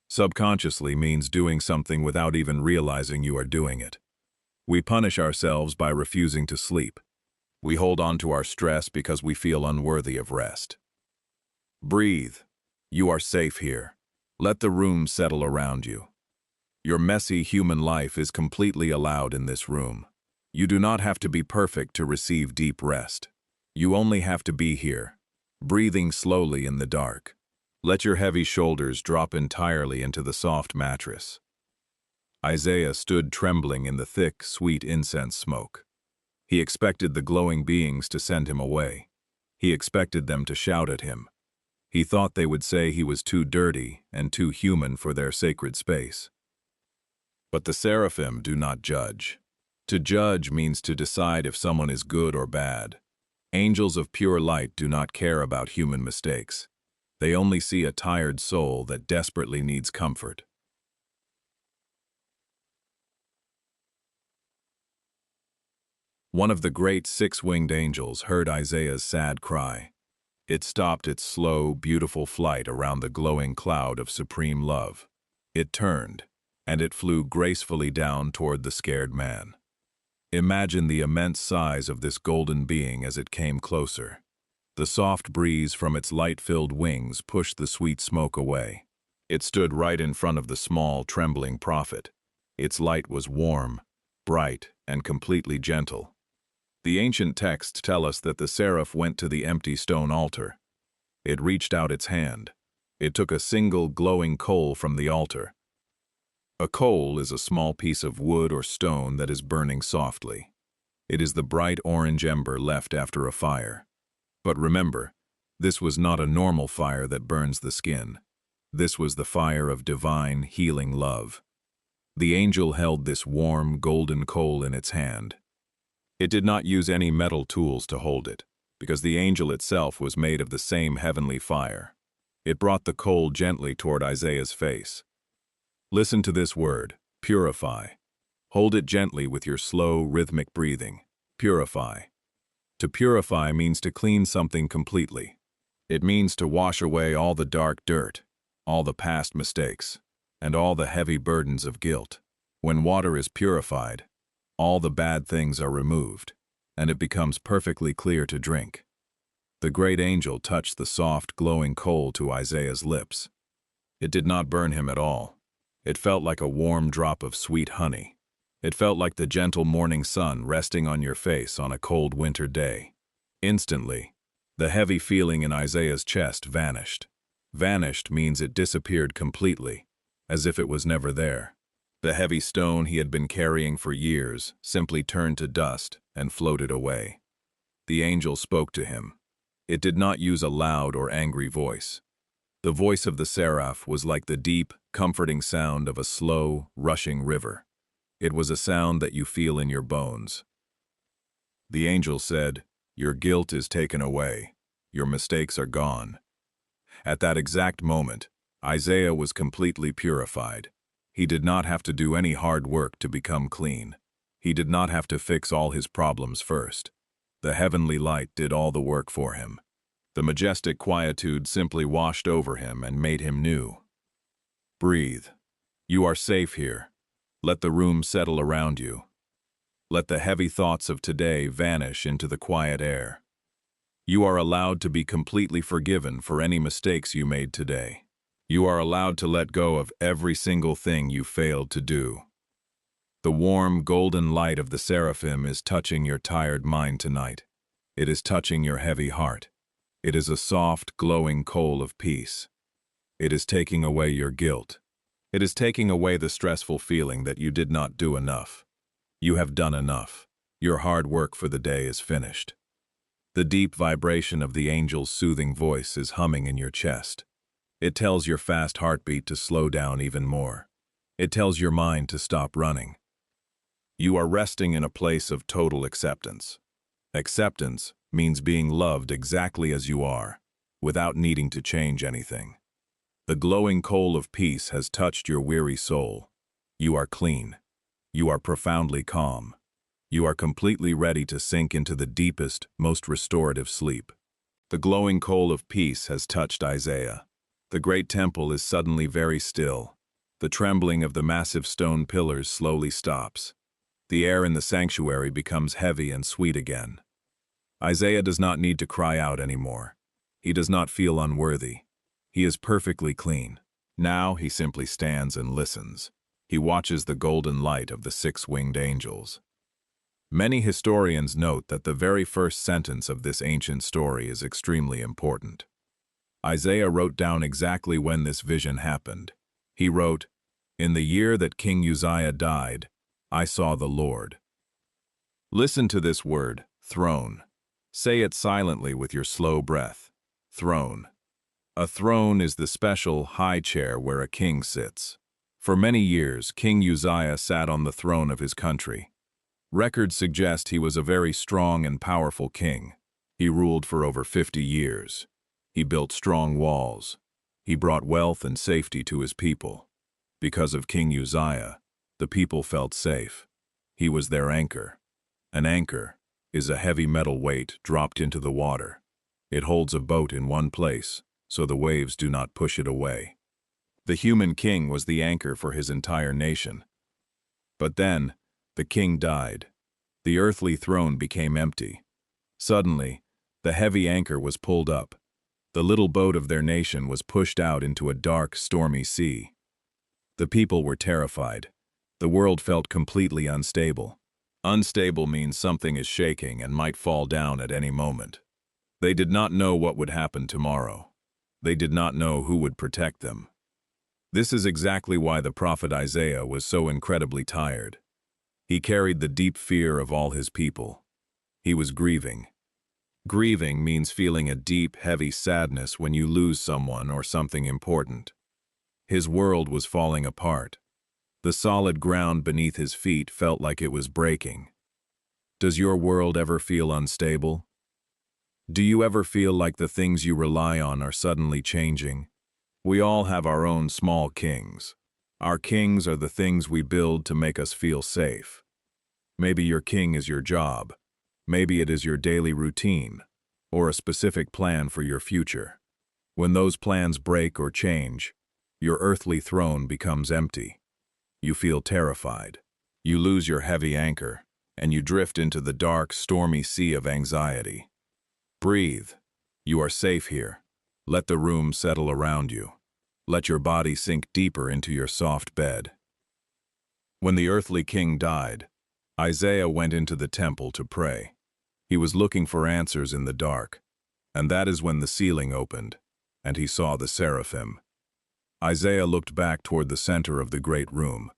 Subconsciously means doing something without even realizing you are doing it. We punish ourselves by refusing to sleep. We hold on to our stress because we feel unworthy of rest. Breathe. You are safe here. Let the room settle around you. Your messy human life is completely allowed in this room. You do not have to be perfect to receive deep rest. You only have to be here, breathing slowly in the dark. Let your heavy shoulders drop entirely into the soft mattress. Isaiah stood trembling in the thick, sweet incense smoke. He expected the glowing beings to send him away. He expected them to shout at him. He thought they would say he was too dirty and too human for their sacred space. But the Seraphim do not judge. To judge means to decide if someone is good or bad. Angels of pure light do not care about human mistakes. They only see a tired soul that desperately needs comfort. One of the great six-winged angels heard Isaiah's sad cry. It stopped its slow, beautiful flight around the glowing cloud of supreme love. It turned, and it flew gracefully down toward the scared man. Imagine the immense size of this golden being as it came closer. The soft breeze from its light-filled wings pushed the sweet smoke away. It stood right in front of the small, trembling prophet. Its light was warm, bright, and completely gentle. The ancient texts tell us that the seraph went to the empty stone altar. It reached out its hand. It took a single glowing coal from the altar. A coal is a small piece of wood or stone that is burning softly. It is the bright orange ember left after a fire. But remember, this was not a normal fire that burns the skin. This was the fire of divine, healing love. The angel held this warm, golden coal in its hand. It did not use any metal tools to hold it, because the angel itself was made of the same heavenly fire. It brought the coal gently toward Isaiah's face. Listen to this word, purify. Hold it gently with your slow, rhythmic breathing. Purify. To purify means to clean something completely. It means to wash away all the dark dirt, all the past mistakes, and all the heavy burdens of guilt. When water is purified, all the bad things are removed, and it becomes perfectly clear to drink. The great angel touched the soft, glowing coal to Isaiah's lips. It did not burn him at all. It felt like a warm drop of sweet honey. It felt like the gentle morning sun resting on your face on a cold winter day. Instantly, the heavy feeling in Isaiah's chest vanished. Vanished means it disappeared completely, as if it was never there. The heavy stone he had been carrying for years simply turned to dust and floated away. The angel spoke to him. It did not use a loud or angry voice. The voice of the seraph was like the deep, comforting sound of a slow, rushing river. It was a sound that you feel in your bones. The angel said, "Your guilt is taken away. Your mistakes are gone." At that exact moment, Isaiah was completely purified. He did not have to do any hard work to become clean. He did not have to fix all his problems first. The heavenly light did all the work for him. The majestic quietude simply washed over him and made him new. Breathe. You are safe here. Let the room settle around you. Let the heavy thoughts of today vanish into the quiet air. You are allowed to be completely forgiven for any mistakes you made today. You are allowed to let go of every single thing you failed to do. The warm, golden light of the Seraphim is touching your tired mind tonight. It is touching your heavy heart. It is a soft, glowing coal of peace. It is taking away your guilt. It is taking away the stressful feeling that you did not do enough. You have done enough. Your hard work for the day is finished. The deep vibration of the angel's soothing voice is humming in your chest. It tells your fast heartbeat to slow down even more. It tells your mind to stop running. You are resting in a place of total acceptance. Acceptance means being loved exactly as you are, without needing to change anything. The glowing coal of peace has touched your weary soul. You are clean. You are profoundly calm. You are completely ready to sink into the deepest, most restorative sleep. The glowing coal of peace has touched Isaiah. The great temple is suddenly very still. The trembling of the massive stone pillars slowly stops. The air in the sanctuary becomes heavy and sweet again. Isaiah does not need to cry out anymore. He does not feel unworthy. He is perfectly clean. Now he simply stands and listens. He watches the golden light of the six-winged angels. Many historians note that the very first sentence of this ancient story is extremely important. Isaiah wrote down exactly when this vision happened. He wrote, "In the year that King Uzziah died, I saw the Lord." Listen to this word, throne. Say it silently with your slow breath. Throne. A throne is the special high chair where a king sits. For many years, King Uzziah sat on the throne of his country. Records suggest he was a very strong and powerful king. He ruled for over 50 years. He built strong walls. He brought wealth and safety to his people. Because of King Uzziah, the people felt safe. He was their anchor. An anchor is a heavy metal weight dropped into the water. It holds a boat in one place, so the waves do not push it away. The human king was the anchor for his entire nation. But then, the king died. The earthly throne became empty. Suddenly, the heavy anchor was pulled up. The little boat of their nation was pushed out into a dark, stormy sea. The people were terrified. The world felt completely unstable. Unstable means something is shaking and might fall down at any moment. They did not know what would happen tomorrow. They did not know who would protect them. This is exactly why the prophet Isaiah was so incredibly tired. He carried the deep fear of all his people. He was grieving. Grieving means feeling a deep, heavy sadness when you lose someone or something important. His world was falling apart. The solid ground beneath his feet felt like it was breaking. Does your world ever feel unstable? Do you ever feel like the things you rely on are suddenly changing? We all have our own small kings. Our kings are the things we build to make us feel safe. Maybe your king is your job. Maybe it is your daily routine, or a specific plan for your future. When those plans break or change, your earthly throne becomes empty. You feel terrified. You lose your heavy anchor, and you drift into the dark, stormy sea of anxiety. Breathe. You are safe here. Let the room settle around you. Let your body sink deeper into your soft bed. When the earthly king died, Isaiah went into the temple to pray. He was looking for answers in the dark, and that is when the ceiling opened, and he saw the seraphim. Isaiah looked back toward the center of the great room.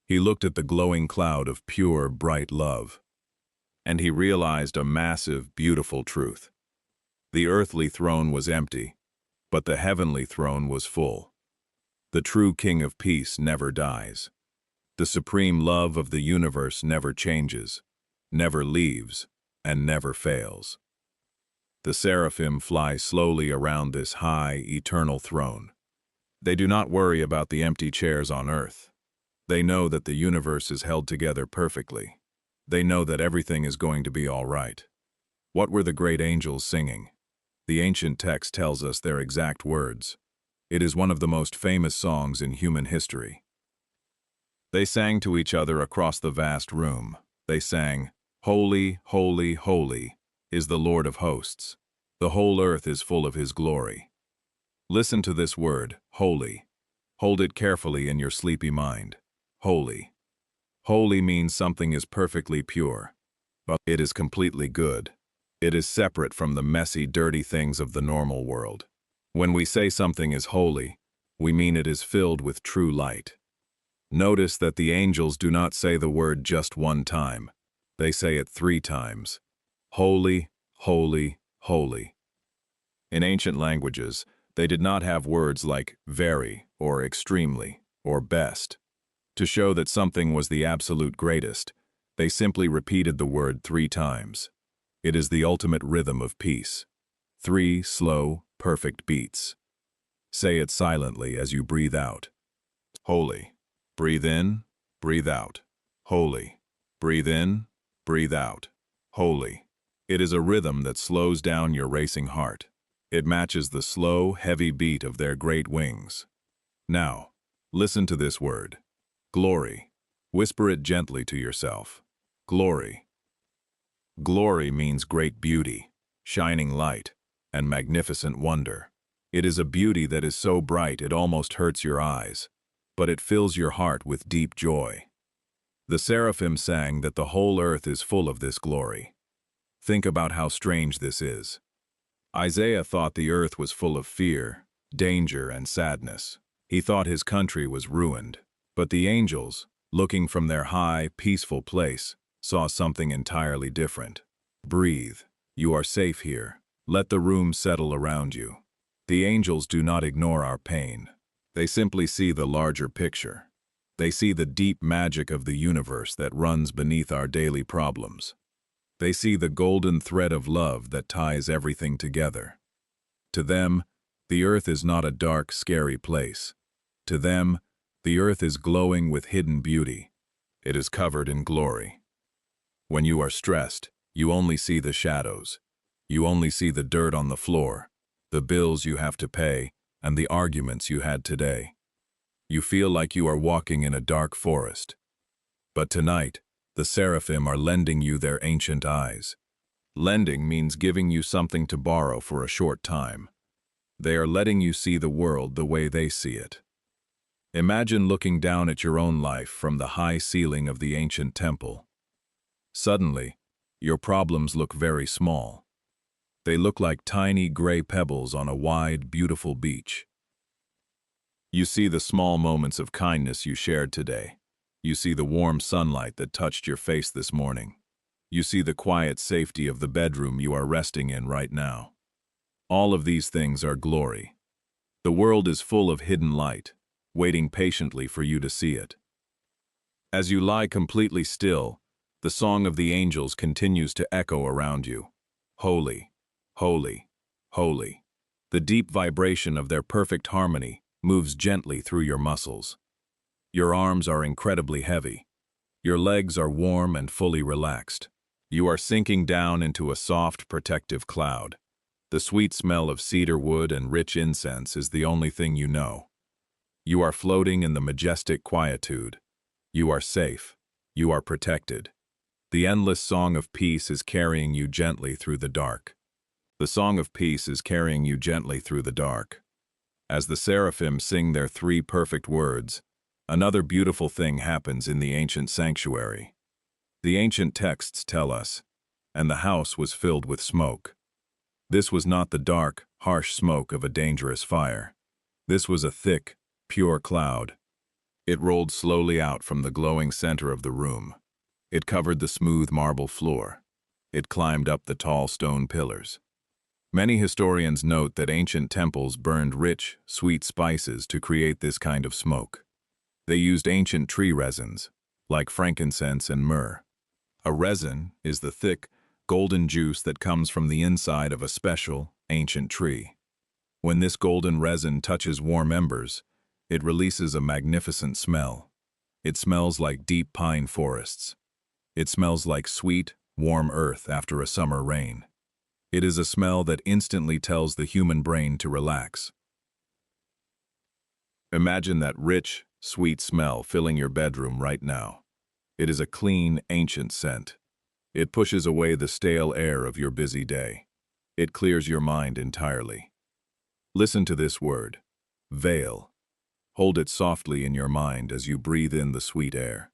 He looked at the glowing cloud of pure, bright love, and he realized a massive, beautiful truth. The earthly throne was empty, but the heavenly throne was full. The true King of Peace never dies. The supreme love of the universe never changes, never leaves, and never fails. The seraphim fly slowly around this high, eternal throne. They do not worry about the empty chairs on earth. They know that the universe is held together perfectly. They know that everything is going to be all right. What were the great angels singing? The ancient text tells us their exact words. It is one of the most famous songs in human history. They sang to each other across the vast room. They sang, "Holy, holy, holy is the Lord of hosts. The whole earth is full of his glory." Listen to this word, holy. Hold it carefully in your sleepy mind. Holy. Holy means something is perfectly pure, but it is completely good. It is separate from the messy, dirty things of the normal world. When we say something is holy, we mean it is filled with true light. Notice that the angels do not say the word just one time. They say it 3 times. Holy, holy, holy. In ancient languages, they did not have words like very, or extremely, or best. To show that something was the absolute greatest, they simply repeated the word 3 times. It is the ultimate rhythm of peace. 3 slow, perfect beats. Say it silently as you breathe out. Holy. Breathe in, breathe out. Holy. Breathe in, breathe out. Holy. It is a rhythm that slows down your racing heart. It matches the slow, heavy beat of their great wings. Now, listen to this word. Glory. Whisper it gently to yourself. Glory. Glory means great beauty, shining light, and magnificent wonder. It is a beauty that is so bright it almost hurts your eyes, but it fills your heart with deep joy. The Seraphim sang that the whole earth is full of this glory. Think about how strange this is. Isaiah thought the earth was full of fear, danger, and sadness. He thought his country was ruined. But the angels, looking from their high, peaceful place, saw something entirely different. Breathe. You are safe here. Let the room settle around you. The angels do not ignore our pain. They simply see the larger picture. They see the deep magic of the universe that runs beneath our daily problems. They see the golden thread of love that ties everything together. To them, the earth is not a dark, scary place. To them, the earth is glowing with hidden beauty. It is covered in glory. When you are stressed, you only see the shadows. You only see the dirt on the floor, the bills you have to pay, and the arguments you had today. You feel like you are walking in a dark forest. But tonight, the Seraphim are lending you their ancient eyes. Lending means giving you something to borrow for a short time. They are letting you see the world the way they see it. Imagine looking down at your own life from the high ceiling of the ancient temple. Suddenly, your problems look very small. They look like tiny gray pebbles on a wide, beautiful beach. You see the small moments of kindness you shared today. You see the warm sunlight that touched your face this morning. You see the quiet safety of the bedroom you are resting in right now. All of these things are glory. The world is full of hidden light, waiting patiently for you to see it. As you lie completely still, the song of the angels continues to echo around you. Holy, holy, holy. The deep vibration of their perfect harmony moves gently through your muscles. Your arms are incredibly heavy. Your legs are warm and fully relaxed. You are sinking down into a soft, protective cloud. The sweet smell of cedar wood and rich incense is the only thing you know. You are floating in the majestic quietude. You are safe. You are protected. The endless song of peace is carrying you gently through the dark. The song of peace is carrying you gently through the dark. As the Seraphim sing their 3 perfect words, another beautiful thing happens in the ancient sanctuary. The ancient texts tell us, and the house was filled with smoke. This was not the dark, harsh smoke of a dangerous fire. This was a thick, pure cloud. It rolled slowly out from the glowing center of the room. It covered the smooth marble floor. It climbed up the tall stone pillars. Many historians note that ancient temples burned rich, sweet spices to create this kind of smoke. They used ancient tree resins, like frankincense and myrrh. A resin is the thick, golden juice that comes from the inside of a special, ancient tree. When this golden resin touches warm embers, it releases a magnificent smell. It smells like deep pine forests. It smells like sweet, warm earth after a summer rain. It is a smell that instantly tells the human brain to relax. Imagine that rich, sweet smell filling your bedroom right now. It is a clean, ancient scent. It pushes away the stale air of your busy day. It clears your mind entirely. Listen to this word, veil. Hold it softly in your mind as you breathe in the sweet air.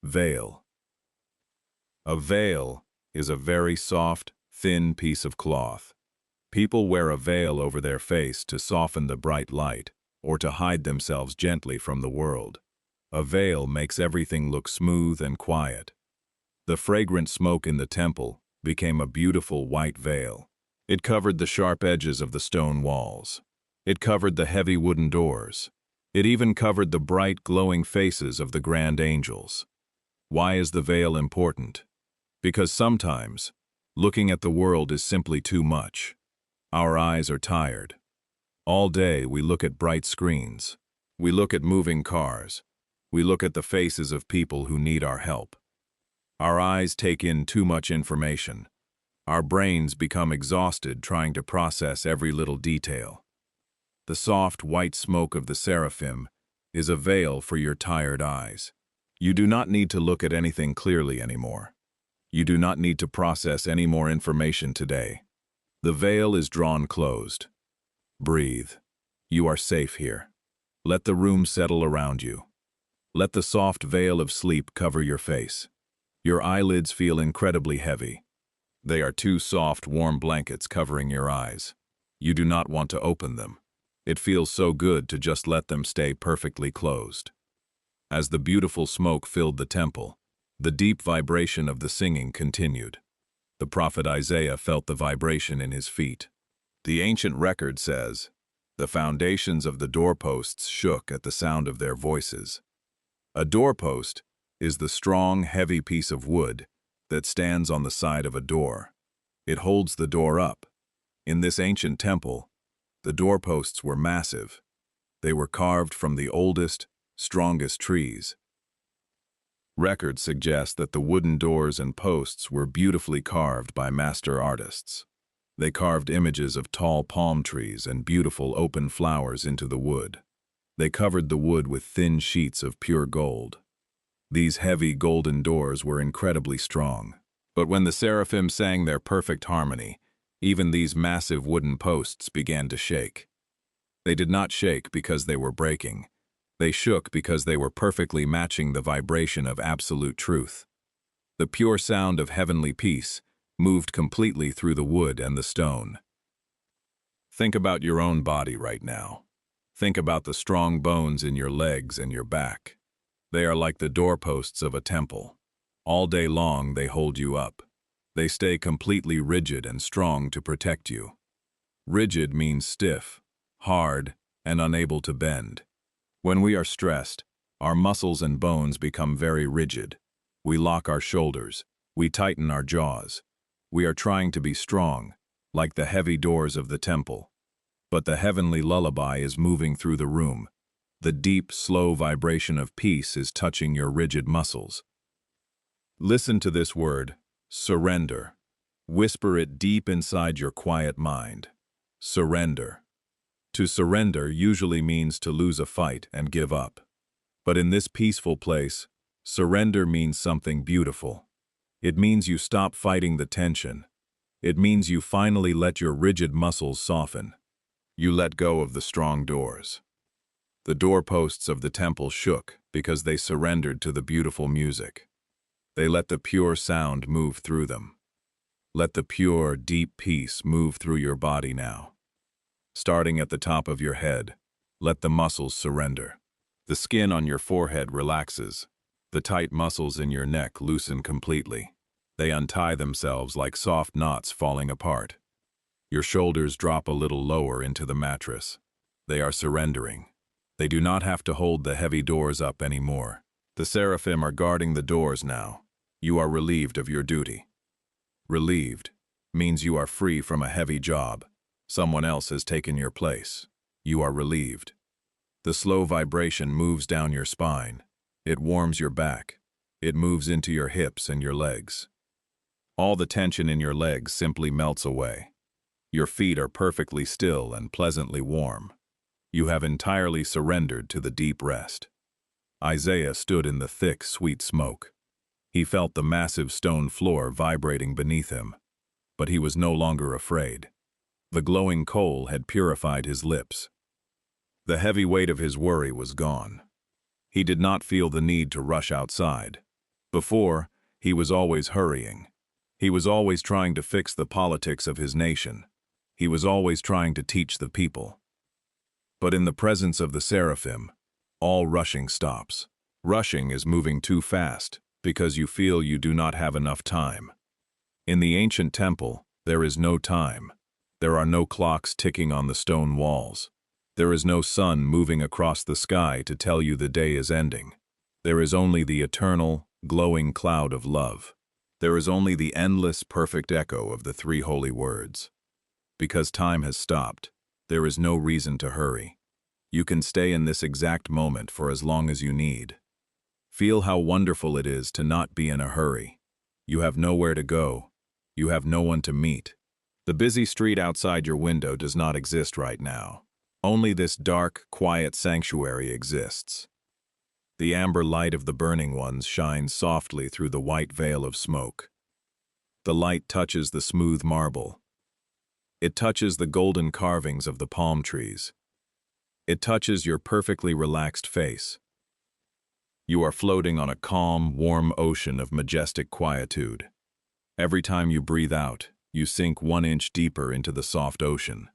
Veil. A veil is a very soft, thin piece of cloth. People wear a veil over their face to soften the bright light, or to hide themselves gently from the world. A veil makes everything look smooth and quiet. The fragrant smoke in the temple became a beautiful white veil. It covered the sharp edges of the stone walls. It covered the heavy wooden doors. It even covered the bright, glowing faces of the grand angels. Why is the veil important? Because sometimes, looking at the world is simply too much. Our eyes are tired. All day we look at bright screens. We look at moving cars. We look at the faces of people who need our help. Our eyes take in too much information. Our brains become exhausted trying to process every little detail. The soft white smoke of the Seraphim is a veil for your tired eyes. You do not need to look at anything clearly anymore. You do not need to process any more information today. The veil is drawn closed. Breathe. You are safe here. Let the room settle around you. Let the soft veil of sleep cover your face. Your eyelids feel incredibly heavy. They are two soft, warm blankets covering your eyes. You do not want to open them. It feels so good to just let them stay perfectly closed. As the beautiful smoke filled the temple, the deep vibration of the singing continued. The prophet Isaiah felt the vibration in his feet. The ancient record says, "The foundations of the doorposts shook at the sound of their voices." A doorpost is the strong, heavy piece of wood that stands on the side of a door. It holds the door up. In this ancient temple, the doorposts were massive. They were carved from the oldest, strongest trees. Records suggest that the wooden doors and posts were beautifully carved by master artists. They carved images of tall palm trees and beautiful open flowers into the wood. They covered the wood with thin sheets of pure gold. These heavy golden doors were incredibly strong. But when the seraphim sang their perfect harmony, even these massive wooden posts began to shake. They did not shake because they were breaking. They shook because they were perfectly matching the vibration of absolute truth. The pure sound of heavenly peace moved completely through the wood and the stone. Think about your own body right now. Think about the strong bones in your legs and your back. They are like the doorposts of a temple. All day long they hold you up. They stay completely rigid and strong to protect you. Rigid means stiff, hard, and unable to bend. When we are stressed, our muscles and bones become very rigid. We lock our shoulders. We tighten our jaws. We are trying to be strong, like the heavy doors of the temple. But the heavenly lullaby is moving through the room. The deep, slow vibration of peace is touching your rigid muscles. Listen to this word, surrender. Whisper it deep inside your quiet mind. Surrender. To surrender usually means to lose a fight and give up. But in this peaceful place, surrender means something beautiful. It means you stop fighting the tension. It means you finally let your rigid muscles soften. You let go of the strong doors. The doorposts of the temple shook because they surrendered to the beautiful music. They let the pure sound move through them. Let the pure, deep peace move through your body now. Starting at the top of your head, let the muscles surrender. The skin on your forehead relaxes. The tight muscles in your neck loosen completely. They untie themselves like soft knots falling apart. Your shoulders drop a little lower into the mattress. They are surrendering. They do not have to hold the heavy doors up anymore. The seraphim are guarding the doors now. You are relieved of your duty. Relieved means you are free from a heavy job. Someone else has taken your place. You are relieved. The slow vibration moves down your spine. It warms your back. It moves into your hips and your legs. All the tension in your legs simply melts away. Your feet are perfectly still and pleasantly warm. You have entirely surrendered to the deep rest. Isaiah stood in the thick, sweet smoke. He felt the massive stone floor vibrating beneath him, but he was no longer afraid. The glowing coal had purified his lips. The heavy weight of his worry was gone. He did not feel the need to rush outside. Before, he was always hurrying. He was always trying to fix the politics of his nation. He was always trying to teach the people. But in the presence of the Seraphim, all rushing stops. Rushing is moving too fast because you feel you do not have enough time. In the ancient temple, there is no time. There are no clocks ticking on the stone walls. There is no sun moving across the sky to tell you the day is ending. There is only the eternal, glowing cloud of love. There is only the endless, perfect echo of the three holy words. Because time has stopped, there is no reason to hurry. You can stay in this exact moment for as long as you need. Feel how wonderful it is to not be in a hurry. You have nowhere to go. You have no one to meet. The busy street outside your window does not exist right now. Only this dark, quiet sanctuary exists. The amber light of the burning ones shines softly through the white veil of smoke. The light touches the smooth marble. It touches the golden carvings of the palm trees. It touches your perfectly relaxed face. You are floating on a calm, warm ocean of majestic quietude. Every time you breathe out, you sink 1 inch deeper into the soft ocean.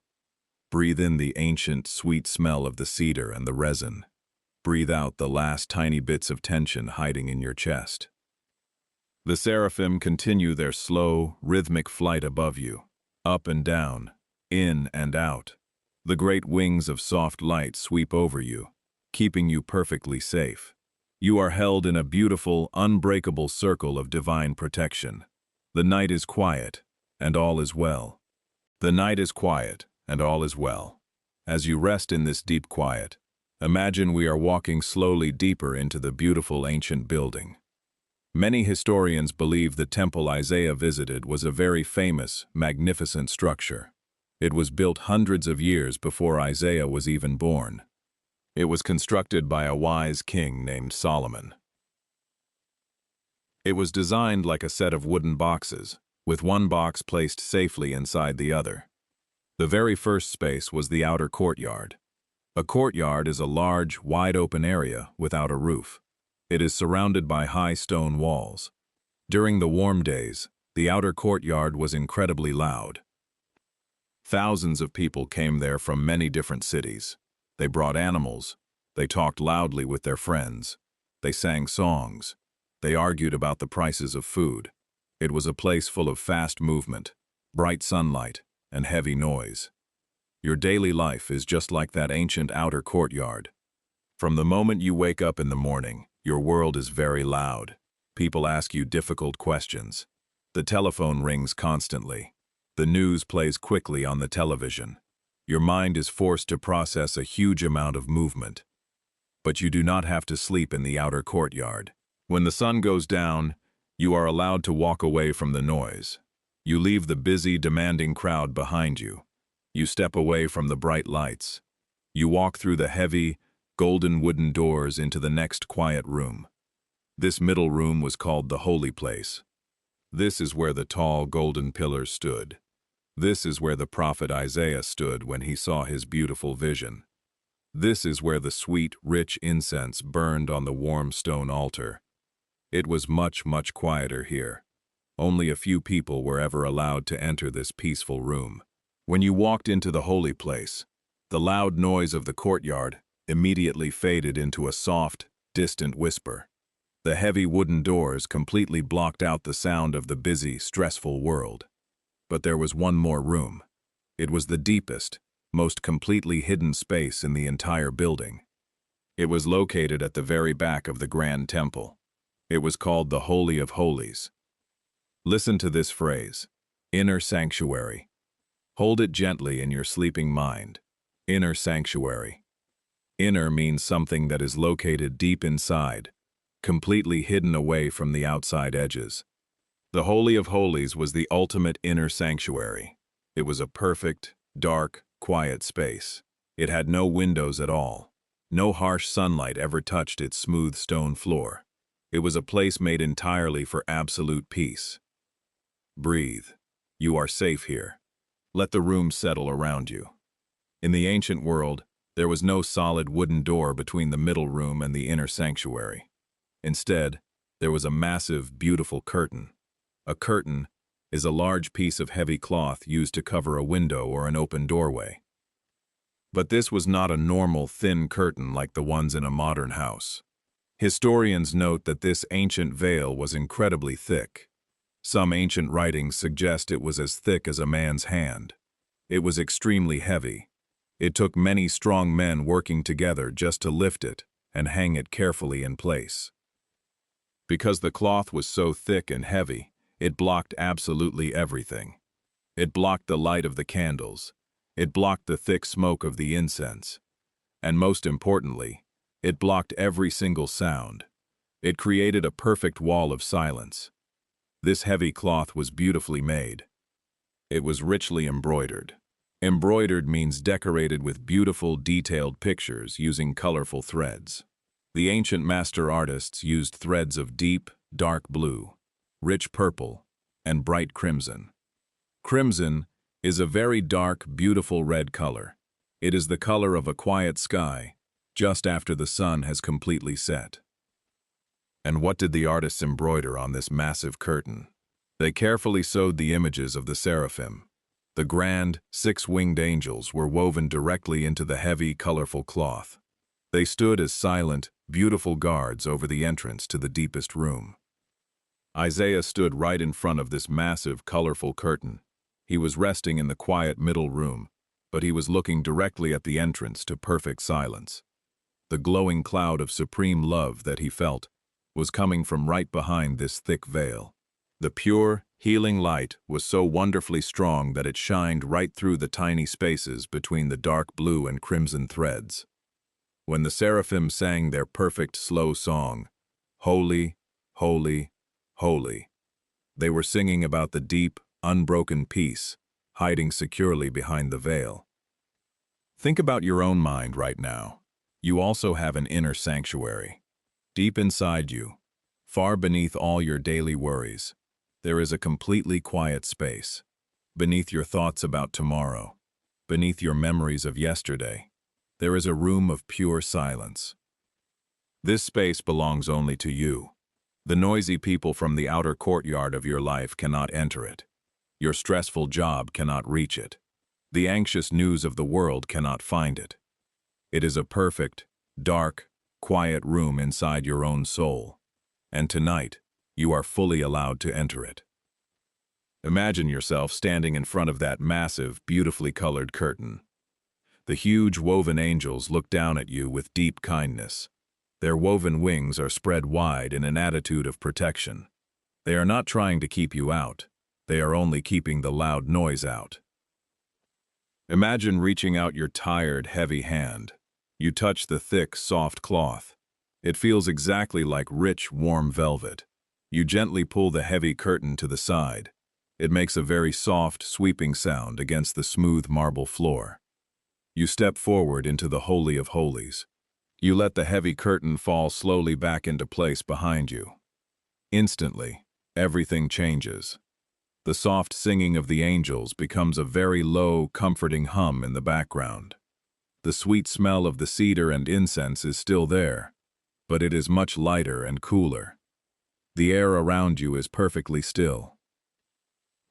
Breathe in the ancient, sweet smell of the cedar and the resin. Breathe out the last tiny bits of tension hiding in your chest. The Seraphim continue their slow, rhythmic flight above you, up and down, in and out. The great wings of soft light sweep over you, keeping you perfectly safe. You are held in a beautiful, unbreakable circle of divine protection. The night is quiet, and all is well. The night is quiet, and all is well. As you rest in this deep quiet, imagine we are walking slowly deeper into the beautiful ancient building. Many historians believe the temple Isaiah visited was a very famous, magnificent structure. It was built hundreds of years before Isaiah was even born. It was constructed by a wise king named Solomon. It was designed like a set of wooden boxes, with one box placed safely inside the other. The very first space was the outer courtyard. A courtyard is a large, wide-open area without a roof. It is surrounded by high stone walls. During the warm days, the outer courtyard was incredibly loud. Thousands of people came there from many different cities. They brought animals. They talked loudly with their friends. They sang songs. They argued about the prices of food. It was a place full of fast movement, bright sunlight, and heavy noise. Your daily life is just like that ancient outer courtyard. From the moment you wake up in the morning, your world is very loud. People ask you difficult questions. The telephone rings constantly. The news plays quickly on the television. Your mind is forced to process a huge amount of movement. But you do not have to sleep in the outer courtyard. When the sun goes down, you are allowed to walk away from the noise. You leave the busy, demanding crowd behind you. You step away from the bright lights. You walk through the heavy, golden wooden doors into the next quiet room. This middle room was called the holy place. This is where the tall golden pillars stood. This is where the prophet Isaiah stood when he saw his beautiful vision. This is where the sweet, rich incense burned on the warm stone altar. It was much, much quieter here. Only a few people were ever allowed to enter this peaceful room. When you walked into the holy place, the loud noise of the courtyard immediately faded into a soft, distant whisper. The heavy wooden doors completely blocked out the sound of the busy, stressful world. But there was one more room. It was the deepest, most completely hidden space in the entire building. It was located at the very back of the Grand Temple. It was called the Holy of Holies. Listen to this phrase, inner sanctuary. Hold it gently in your sleeping mind. Inner sanctuary. Inner means something that is located deep inside, completely hidden away from the outside edges. The Holy of Holies was the ultimate inner sanctuary. It was a perfect, dark, quiet space. It had no windows at all. No harsh sunlight ever touched its smooth stone floor. It was a place made entirely for absolute peace. Breathe. You are safe here. Let the room settle around you. In the ancient world, there was no solid wooden door between the middle room and the inner sanctuary. Instead, there was a massive, beautiful curtain. A curtain is a large piece of heavy cloth used to cover a window or an open doorway. But this was not a normal thin curtain like the ones in a modern house. Historians note that this ancient veil was incredibly thick. Some ancient writings suggest it was as thick as a man's hand. It was extremely heavy. It took many strong men working together just to lift it and hang it carefully in place. Because the cloth was so thick and heavy, it blocked absolutely everything. It blocked the light of the candles. It blocked the thick smoke of the incense. And most importantly, it blocked every single sound. It created a perfect wall of silence. This heavy cloth was beautifully made. It was richly embroidered. Embroidered means decorated with beautiful, detailed pictures using colorful threads. The ancient master artists used threads of deep, dark blue, rich purple, and bright crimson. Crimson is a very dark, beautiful red color. It is the color of a quiet sky, just after the sun has completely set. And what did the artists embroider on this massive curtain? They carefully sewed the images of the Seraphim. The grand, six-winged angels were woven directly into the heavy, colorful cloth. They stood as silent, beautiful guards over the entrance to the deepest room. Isaiah stood right in front of this massive, colorful curtain. He was resting in the quiet middle room, but he was looking directly at the entrance to perfect silence. The glowing cloud of supreme love that he felt was coming from right behind this thick veil. The pure, healing light was so wonderfully strong that it shined right through the tiny spaces between the dark blue and crimson threads. When the seraphim sang their perfect, slow song, "Holy, holy, holy," they were singing about the deep, unbroken peace hiding securely behind the veil. Think about your own mind right now. You also have an inner sanctuary. Deep inside you, far beneath all your daily worries, there is a completely quiet space. Beneath your thoughts about tomorrow, beneath your memories of yesterday, there is a room of pure silence. This space belongs only to you. The noisy people from the outer courtyard of your life cannot enter it. Your stressful job cannot reach it. The anxious news of the world cannot find it. It is a perfect, dark, quiet room inside your own soul. And tonight, you are fully allowed to enter it. Imagine yourself standing in front of that massive, beautifully colored curtain. The huge woven angels look down at you with deep kindness. Their woven wings are spread wide in an attitude of protection. They are not trying to keep you out. They are only keeping the loud noise out. Imagine reaching out your tired, heavy hand. You touch the thick, soft cloth. It feels exactly like rich, warm velvet. You gently pull the heavy curtain to the side. It makes a very soft, sweeping sound against the smooth marble floor. You step forward into the Holy of Holies. You let the heavy curtain fall slowly back into place behind you. Instantly, everything changes. The soft singing of the angels becomes a very low, comforting hum in the background. The sweet smell of the cedar and incense is still there, but it is much lighter and cooler. The air around you is perfectly still.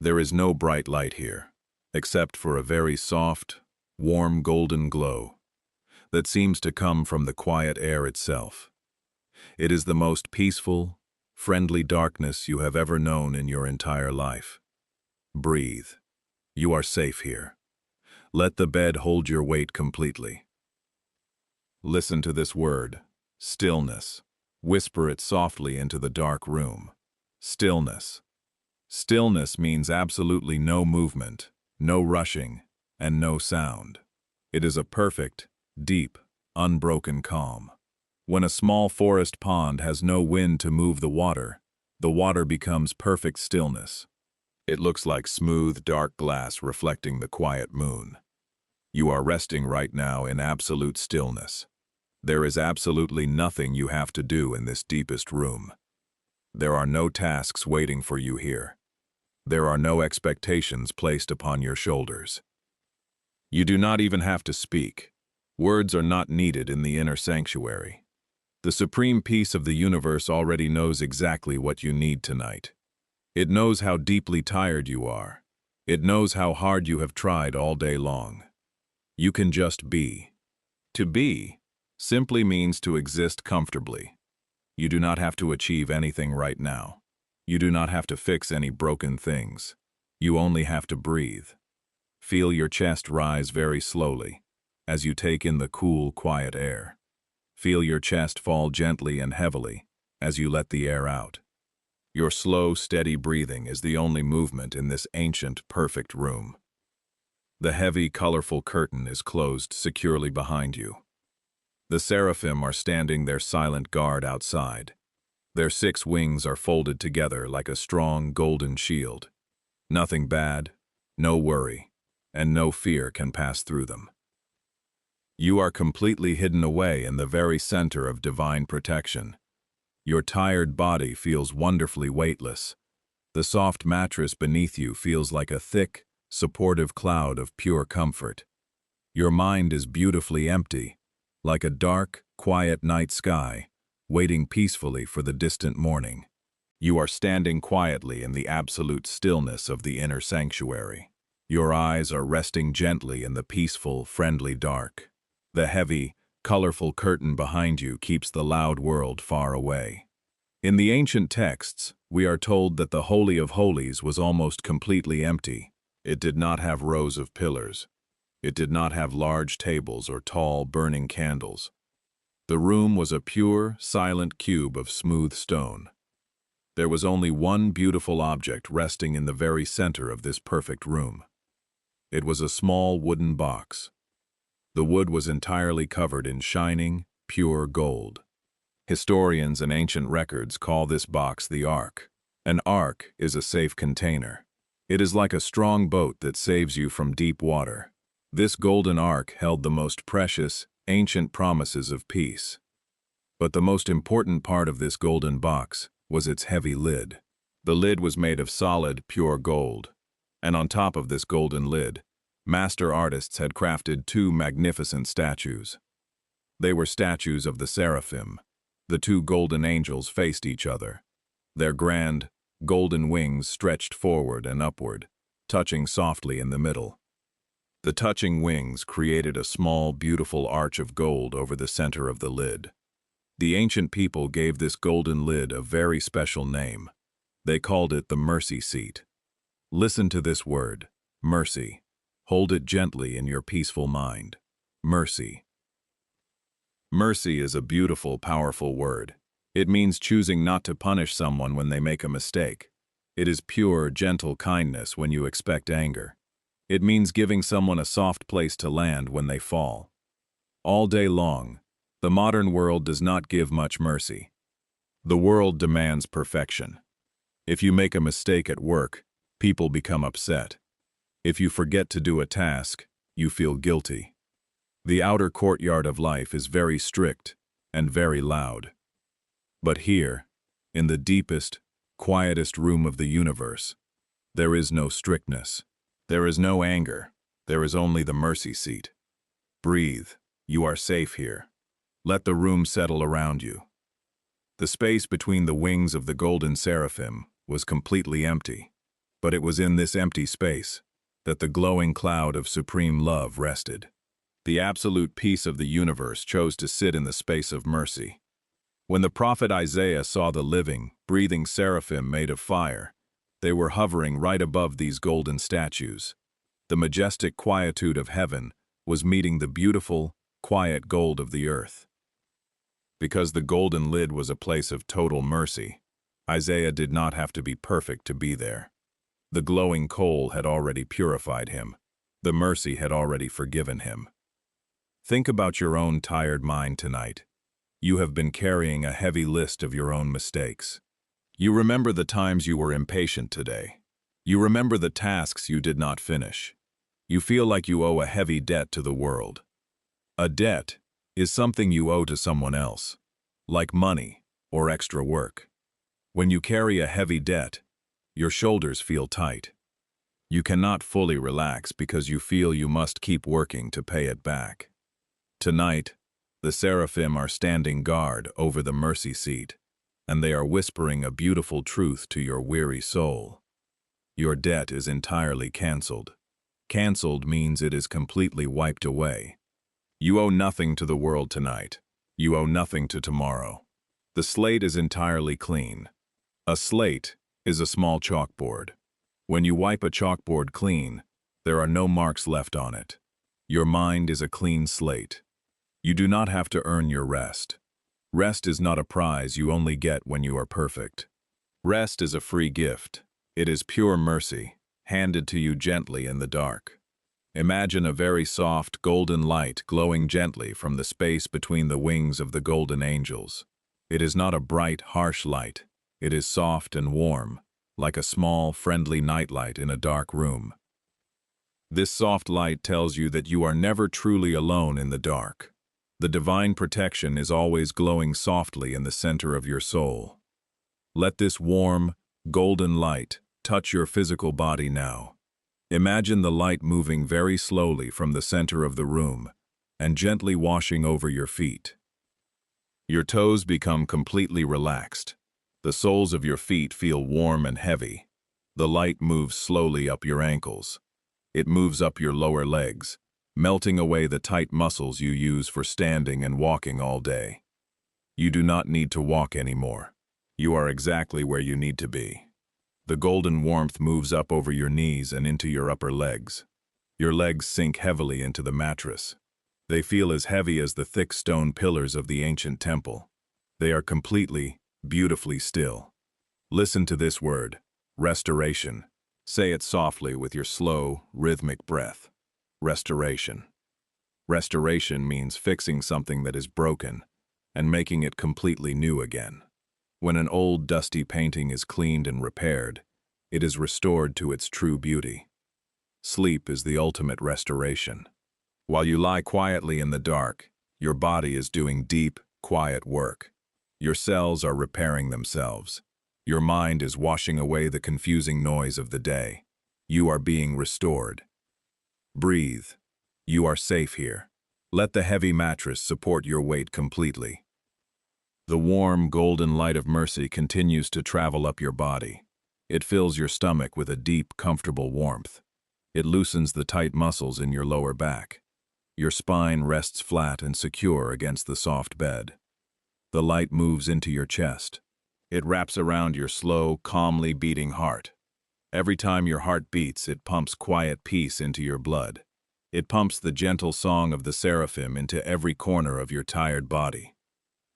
There is no bright light here, except for a very soft, warm golden glow that seems to come from the quiet air itself. It is the most peaceful, friendly darkness you have ever known in your entire life. Breathe. You are safe here. Let the bed hold your weight completely. Listen to this word, stillness. Whisper it softly into the dark room. Stillness. Stillness means absolutely no movement, no rushing, and no sound. It is a perfect, deep, unbroken calm. When a small forest pond has no wind to move the water becomes perfect stillness. It looks like smooth, dark glass reflecting the quiet moon. You are resting right now in absolute stillness. There is absolutely nothing you have to do in this deepest room. There are no tasks waiting for you here. There are no expectations placed upon your shoulders. You do not even have to speak. Words are not needed in the inner sanctuary. The supreme peace of the universe already knows exactly what you need tonight. It knows how deeply tired you are. It knows how hard you have tried all day long. You can just be. To be simply means to exist comfortably. You do not have to achieve anything right now. You do not have to fix any broken things. You only have to breathe. Feel your chest rise very slowly as you take in the cool, quiet air. Feel your chest fall gently and heavily as you let the air out. Your slow, steady breathing is the only movement in this ancient, perfect room. The heavy, colorful curtain is closed securely behind you. The Seraphim are standing their silent guard outside. Their 6 wings are folded together like a strong, golden shield. Nothing bad, no worry, and no fear can pass through them. You are completely hidden away in the very center of divine protection. Your tired body feels wonderfully weightless. The soft mattress beneath you feels like a thick, supportive cloud of pure comfort. Your mind is beautifully empty, like a dark, quiet night sky, waiting peacefully for the distant morning. You are standing quietly in the absolute stillness of the inner sanctuary. Your eyes are resting gently in the peaceful, friendly dark. The heavy, colorful curtain behind you keeps the loud world far away. In the ancient texts, we are told that the Holy of Holies was almost completely empty. It did not have rows of pillars. It did not have large tables or tall, burning candles. The room was a pure, silent cube of smooth stone. There was only one beautiful object resting in the very center of this perfect room. It was a small wooden box. The wood was entirely covered in shining, pure gold. Historians and ancient records call this box the Ark. An ark is a safe container. It is like a strong boat that saves you from deep water. This golden ark held the most precious, ancient promises of peace. But the most important part of this golden box was its heavy lid. The lid was made of solid, pure gold. And on top of this golden lid, master artists had crafted 2 magnificent statues. They were statues of the Seraphim. The 2 golden angels faced each other. Their grand, golden wings stretched forward and upward, touching softly in the middle. The touching wings created a small, beautiful arch of gold over the center of the lid. The ancient people gave this golden lid a very special name. They called it the mercy seat. Listen to this word, mercy. Hold it gently in your peaceful mind. Mercy. Mercy is a beautiful, powerful word. It means choosing not to punish someone when they make a mistake. It is pure, gentle kindness when you expect anger. It means giving someone a soft place to land when they fall. All day long, the modern world does not give much mercy. The world demands perfection. If you make a mistake at work, people become upset. If you forget to do a task, you feel guilty. The outer courtyard of life is very strict and very loud. But here, in the deepest, quietest room of the universe, there is no strictness. There is no anger. There is only the mercy seat. Breathe. You are safe here. Let the room settle around you. The space between the wings of the golden seraphim was completely empty, but it was in this empty space that the glowing cloud of supreme love rested. The absolute peace of the universe chose to sit in the space of mercy. When the prophet Isaiah saw the living, breathing seraphim made of fire, they were hovering right above these golden statues. The majestic quietude of heaven was meeting the beautiful, quiet gold of the earth. Because the golden lid was a place of total mercy, Isaiah did not have to be perfect to be there. The glowing coal had already purified him. The mercy had already forgiven him. Think about your own tired mind tonight. You have been carrying a heavy list of your own mistakes. You remember the times you were impatient today. You remember the tasks you did not finish. You feel like you owe a heavy debt to the world. A debt is something you owe to someone else, like money or extra work. When you carry a heavy debt, your shoulders feel tight. You cannot fully relax because you feel you must keep working to pay it back. Tonight, the seraphim are standing guard over the mercy seat. and they are whispering a beautiful truth to your weary soul. Your debt is entirely canceled. Canceled means it is completely wiped away. You owe nothing to the world tonight. You owe nothing to tomorrow. The slate is entirely clean. A slate is a small chalkboard. When you wipe a chalkboard clean, there are no marks left on it. Your mind is a clean slate. You do not have to earn your rest. Rest is not a prize you only get when you are perfect. Rest is a free gift. It is pure mercy, handed to you gently in the dark. Imagine a very soft, golden light glowing gently from the space between the wings of the golden angels. It is not a bright, harsh light. It is soft and warm, like a small, friendly nightlight in a dark room. This soft light tells you that you are never truly alone in the dark. The divine protection is always glowing softly in the center of your soul. Let this warm, golden light touch your physical body now. Imagine the light moving very slowly from the center of the room and gently washing over your feet. Your toes become completely relaxed. The soles of your feet feel warm and heavy. The light moves slowly up your ankles. It moves up your lower legs, melting away the tight muscles you use for standing and walking all day. You do not need to walk anymore. You are exactly where you need to be. The golden warmth moves up over your knees and into your upper legs. Your legs sink heavily into the mattress. They feel as heavy as the thick stone pillars of the ancient temple. They are completely, beautifully still. Listen to this word, restoration. Say it softly with your slow, rhythmic breath. Restoration. Restoration means fixing something that is broken and making it completely new again. When an old, dusty painting is cleaned and repaired, it is restored to its true beauty. Sleep is the ultimate restoration. While you lie quietly in the dark, your body is doing deep, quiet work. Your cells are repairing themselves. Your mind is washing away the confusing noise of the day. You are being restored. Breathe. You are safe here. Let the heavy mattress support your weight completely. The warm, golden light of mercy continues to travel up your body. It fills your stomach with a deep, comfortable warmth. It loosens the tight muscles in your lower back. Your spine rests flat and secure against the soft bed. The light moves into your chest. It wraps around your slow, calmly beating heart. Every time your heart beats, it pumps quiet peace into your blood. It pumps the gentle song of the Seraphim into every corner of your tired body.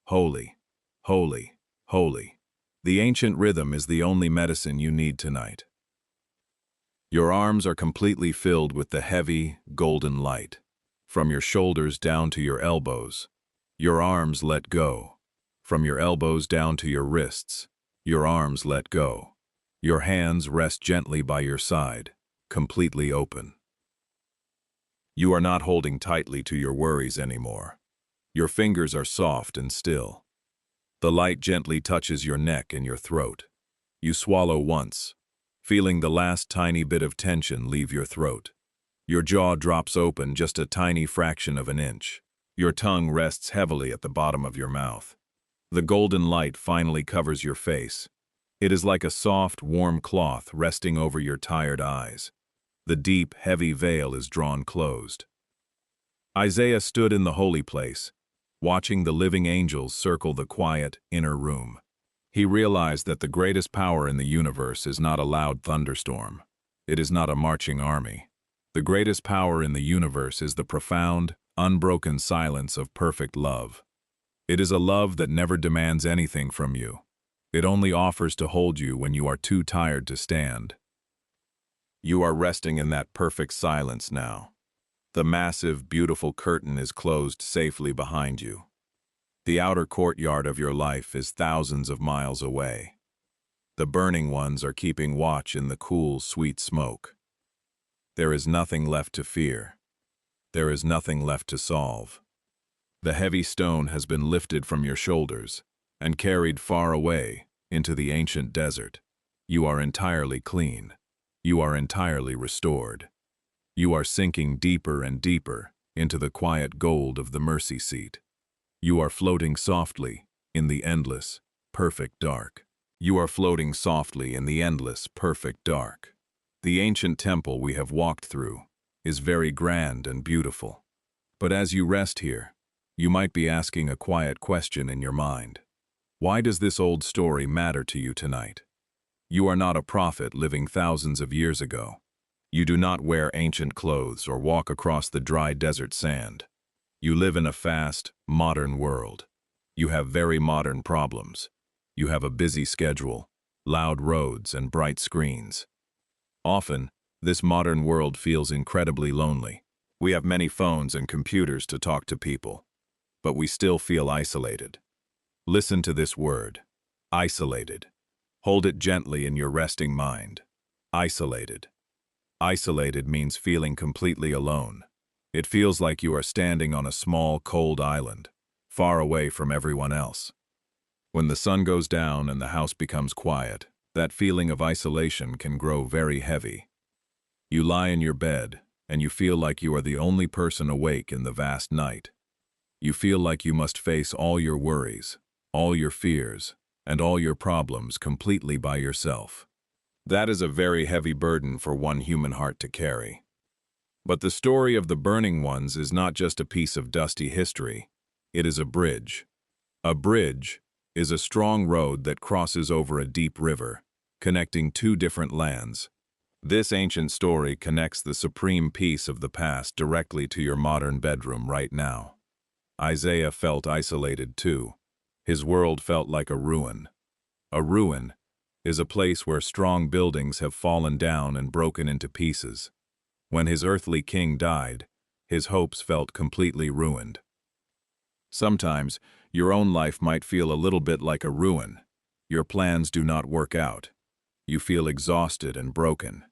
Holy, holy, holy. The ancient rhythm is the only medicine you need tonight. Your arms are completely filled with the heavy, golden light. From your shoulders down to your elbows, your arms let go. From your elbows down to your wrists, your arms let go. Your hands rest gently by your side, completely open. You are not holding tightly to your worries anymore. Your fingers are soft and still. The light gently touches your neck and your throat. You swallow once, feeling the last tiny bit of tension leave your throat. Your jaw drops open just a tiny fraction of an inch. Your tongue rests heavily at the bottom of your mouth. The golden light finally covers your face. It is like a soft, warm cloth resting over your tired eyes. The deep, heavy veil is drawn closed. Isaiah stood in the holy place, watching the living angels circle the quiet, inner room. He realized that the greatest power in the universe is not a loud thunderstorm. It is not a marching army. The greatest power in the universe is the profound, unbroken silence of perfect love. It is a love that never demands anything from you. It only offers to hold you when you are too tired to stand. You are resting in that perfect silence now. The massive, beautiful curtain is closed safely behind you. The outer courtyard of your life is thousands of miles away. The burning ones are keeping watch in the cool, sweet smoke. There is nothing left to fear. There is nothing left to solve. The heavy stone has been lifted from your shoulders and carried far away into the ancient desert. You are entirely clean. You are entirely restored. You are sinking deeper and deeper into the quiet gold of the mercy seat. You are floating softly in the endless, perfect dark. You are floating softly in the endless, perfect dark. The ancient temple we have walked through is very grand and beautiful. But as you rest here, you might be asking a quiet question in your mind. Why does this old story matter to you tonight? You are not a prophet living thousands of years ago. You do not wear ancient clothes or walk across the dry desert sand. You live in a fast, modern world. You have very modern problems. You have a busy schedule, loud roads, and bright screens. Often, this modern world feels incredibly lonely. We have many phones and computers to talk to people, but we still feel isolated. Listen to this word, isolated. Hold it gently in your resting mind. Isolated. Isolated means feeling completely alone. It feels like you are standing on a small, cold island, far away from everyone else. When the sun goes down and the house becomes quiet, that feeling of isolation can grow very heavy. You lie in your bed, and you feel like you are the only person awake in the vast night. You feel like you must face all your worries, all your fears, and all your problems completely by yourself. That is a very heavy burden for one human heart to carry. But the story of the burning ones is not just a piece of dusty history. It is a bridge. A bridge is a strong road that crosses over a deep river, connecting two different lands. This ancient story connects the supreme peace of the past directly to your modern bedroom right now. Isaiah felt isolated too. His world felt like a ruin. A ruin is a place where strong buildings have fallen down and broken into pieces. When his earthly king died, his hopes felt completely ruined. Sometimes, your own life might feel a little bit like a ruin. Your plans do not work out. You feel exhausted and broken.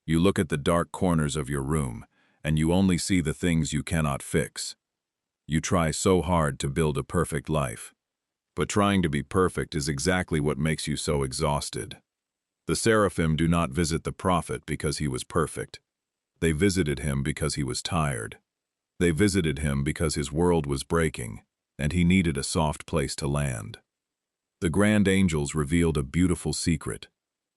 You look at the dark corners of your room, and you only see the things you cannot fix. You try so hard to build a perfect life. But trying to be perfect is exactly what makes you so exhausted. The Seraphim do not visit the prophet because he was perfect. They visited him because he was tired. They visited him because his world was breaking, and he needed a soft place to land. The grand angels revealed a beautiful secret.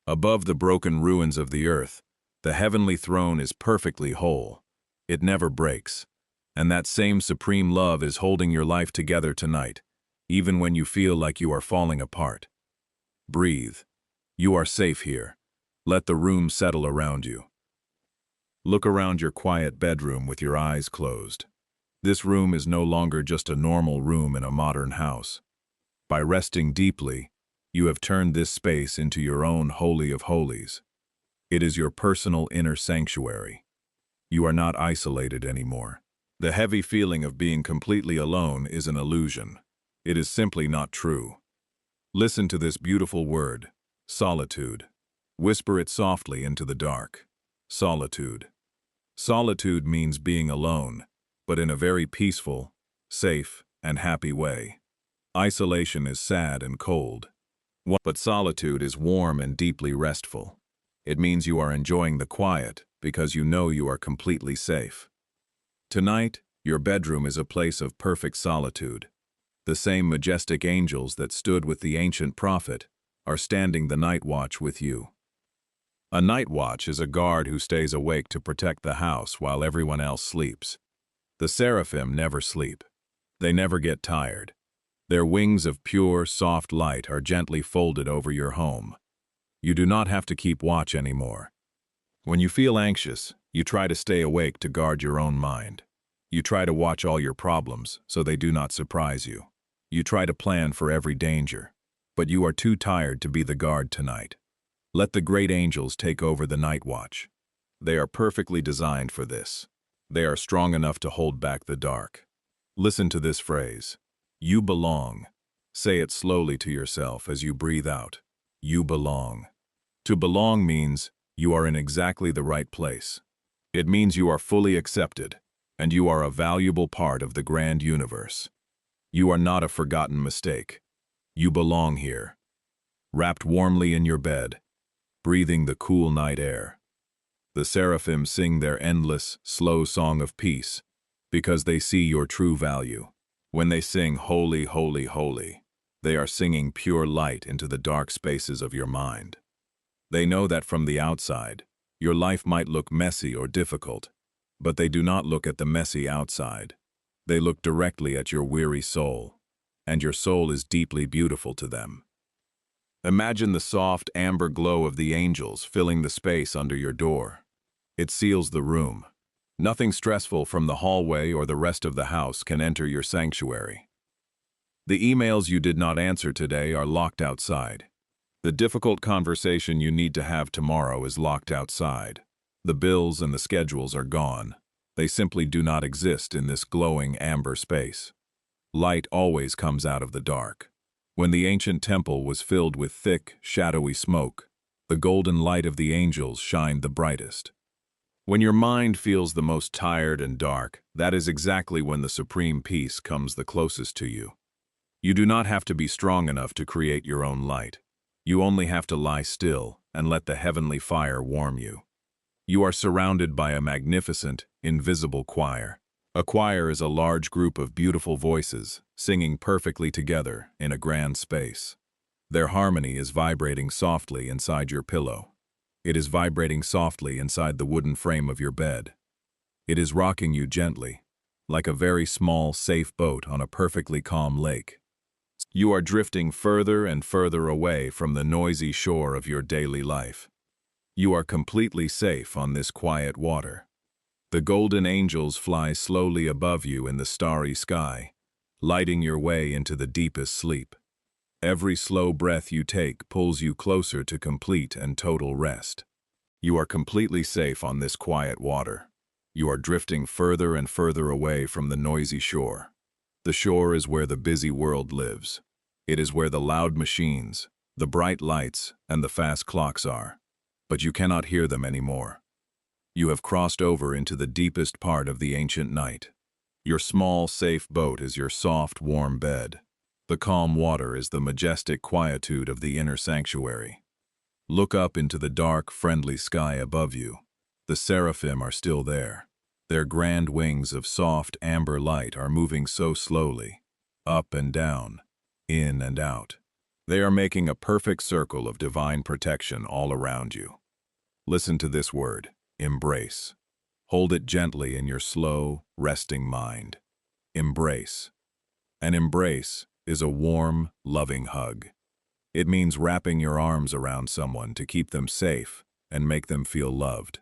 Above the broken ruins of the earth, the heavenly throne is perfectly whole. It never breaks. And that same supreme love is holding your life together tonight, even when you feel like you are falling apart. Breathe. You are safe here. Let the room settle around you. Look around your quiet bedroom with your eyes closed. This room is no longer just a normal room in a modern house. By resting deeply, you have turned this space into your own holy of holies. It is your personal inner sanctuary. You are not isolated anymore. The heavy feeling of being completely alone is an illusion. It is simply not true. Listen to this beautiful word, solitude. Whisper it softly into the dark. Solitude. Solitude means being alone, but in a very peaceful, safe, and happy way. Isolation is sad and cold, but solitude is warm and deeply restful. It means you are enjoying the quiet because you know you are completely safe. Tonight, your bedroom is a place of perfect solitude. The same majestic angels that stood with the ancient prophet are standing the night watch with you. A night watch is a guard who stays awake to protect the house while everyone else sleeps. The Seraphim never sleep. They never get tired. Their wings of pure, soft light are gently folded over your home. You do not have to keep watch anymore. When you feel anxious, you try to stay awake to guard your own mind. You try to watch all your problems so they do not surprise you. You try to plan for every danger. But you are too tired to be the guard tonight. Let the great angels take over the night watch. They are perfectly designed for this. They are strong enough to hold back the dark. Listen to this phrase. You belong. Say it slowly to yourself as you breathe out. You belong. To belong means you are in exactly the right place. It means you are fully accepted, and you are a valuable part of the grand universe. You are not a forgotten mistake. You belong here. Wrapped warmly in your bed, breathing the cool night air. The Seraphim sing their endless, slow song of peace because they see your true value. When they sing, "Holy, holy, holy," They are singing pure light into the dark spaces of your mind. They know that from the outside, your life might look messy or difficult, but they do not look at the messy outside. They look directly at your weary soul, and your soul is deeply beautiful to them. Imagine the soft amber glow of the angels filling the space under your door. It seals the room. Nothing stressful from the hallway or the rest of the house can enter your sanctuary. The emails you did not answer today are locked outside. The difficult conversation you need to have tomorrow is locked outside. The bills and the schedules are gone. They simply do not exist in this glowing amber space. Light always comes out of the dark. When the ancient temple was filled with thick, shadowy smoke, the golden light of the angels shined the brightest. When your mind feels the most tired and dark, that is exactly when the supreme peace comes the closest to you. You do not have to be strong enough to create your own light. You only have to lie still and let the heavenly fire warm you. You are surrounded by a magnificent, invisible choir. A choir is a large group of beautiful voices, singing perfectly together in a grand space. Their harmony is vibrating softly inside your pillow. It is vibrating softly inside the wooden frame of your bed. It is rocking you gently, like a very small, safe boat on a perfectly calm lake. You are drifting further and further away from the noisy shore of your daily life. You are completely safe on this quiet water. The golden angels fly slowly above you in the starry sky, lighting your way into the deepest sleep. Every slow breath you take pulls you closer to complete and total rest. You are completely safe on this quiet water. You are drifting further and further away from the noisy shore. The shore is where the busy world lives. It is where the loud machines, the bright lights, and the fast clocks are. But you cannot hear them anymore. You have crossed over into the deepest part of the ancient night. Your small, safe boat is your soft, warm bed. The calm water is the majestic quietude of the inner sanctuary. Look up into the dark, friendly sky above you. The Seraphim are still there. Their grand wings of soft, amber light are moving so slowly, up and down, in and out. They are making a perfect circle of divine protection all around you. Listen to this word, embrace. Hold it gently in your slow, resting mind. Embrace. An embrace is a warm, loving hug. It means wrapping your arms around someone to keep them safe and make them feel loved.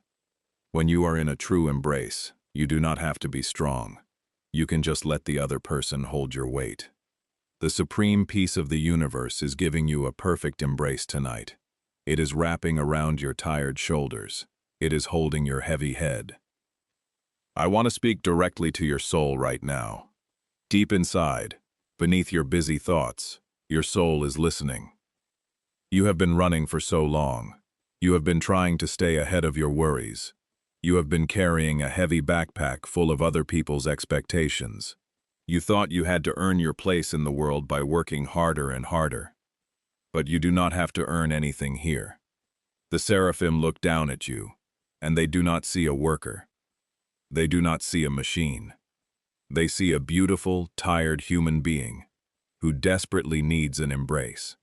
When you are in a true embrace, you do not have to be strong. You can just let the other person hold your weight. The supreme peace of the universe is giving you a perfect embrace tonight. It is wrapping around your tired shoulders. It is holding your heavy head. I want to speak directly to your soul right now. Deep inside, beneath your busy thoughts, your soul is listening. You have been running for so long. You have been trying to stay ahead of your worries. You have been carrying a heavy backpack full of other people's expectations. You thought you had to earn your place in the world by working harder and harder. But you do not have to earn anything here. The Seraphim look down at you, and they do not see a worker. They do not see a machine. They see a beautiful, tired human being who desperately needs an embrace.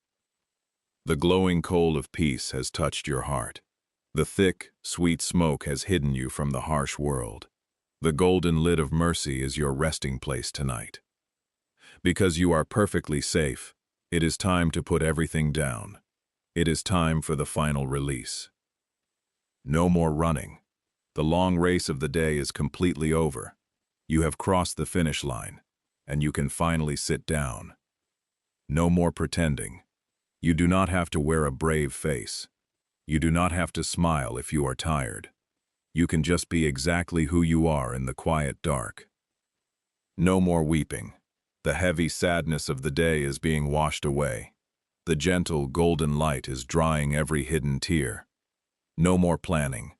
The glowing coal of peace has touched your heart. The thick, sweet smoke has hidden you from the harsh world. The golden lid of mercy is your resting place tonight. Because you are perfectly safe, it is time to put everything down. It is time for the final release. No more running. The long race of the day is completely over. You have crossed the finish line, and you can finally sit down. No more pretending. You do not have to wear a brave face. You do not have to smile if you are tired. You can just be exactly who you are in the quiet dark. No more weeping. The heavy sadness of the day is being washed away. The gentle, golden light is drying every hidden tear. No more planning.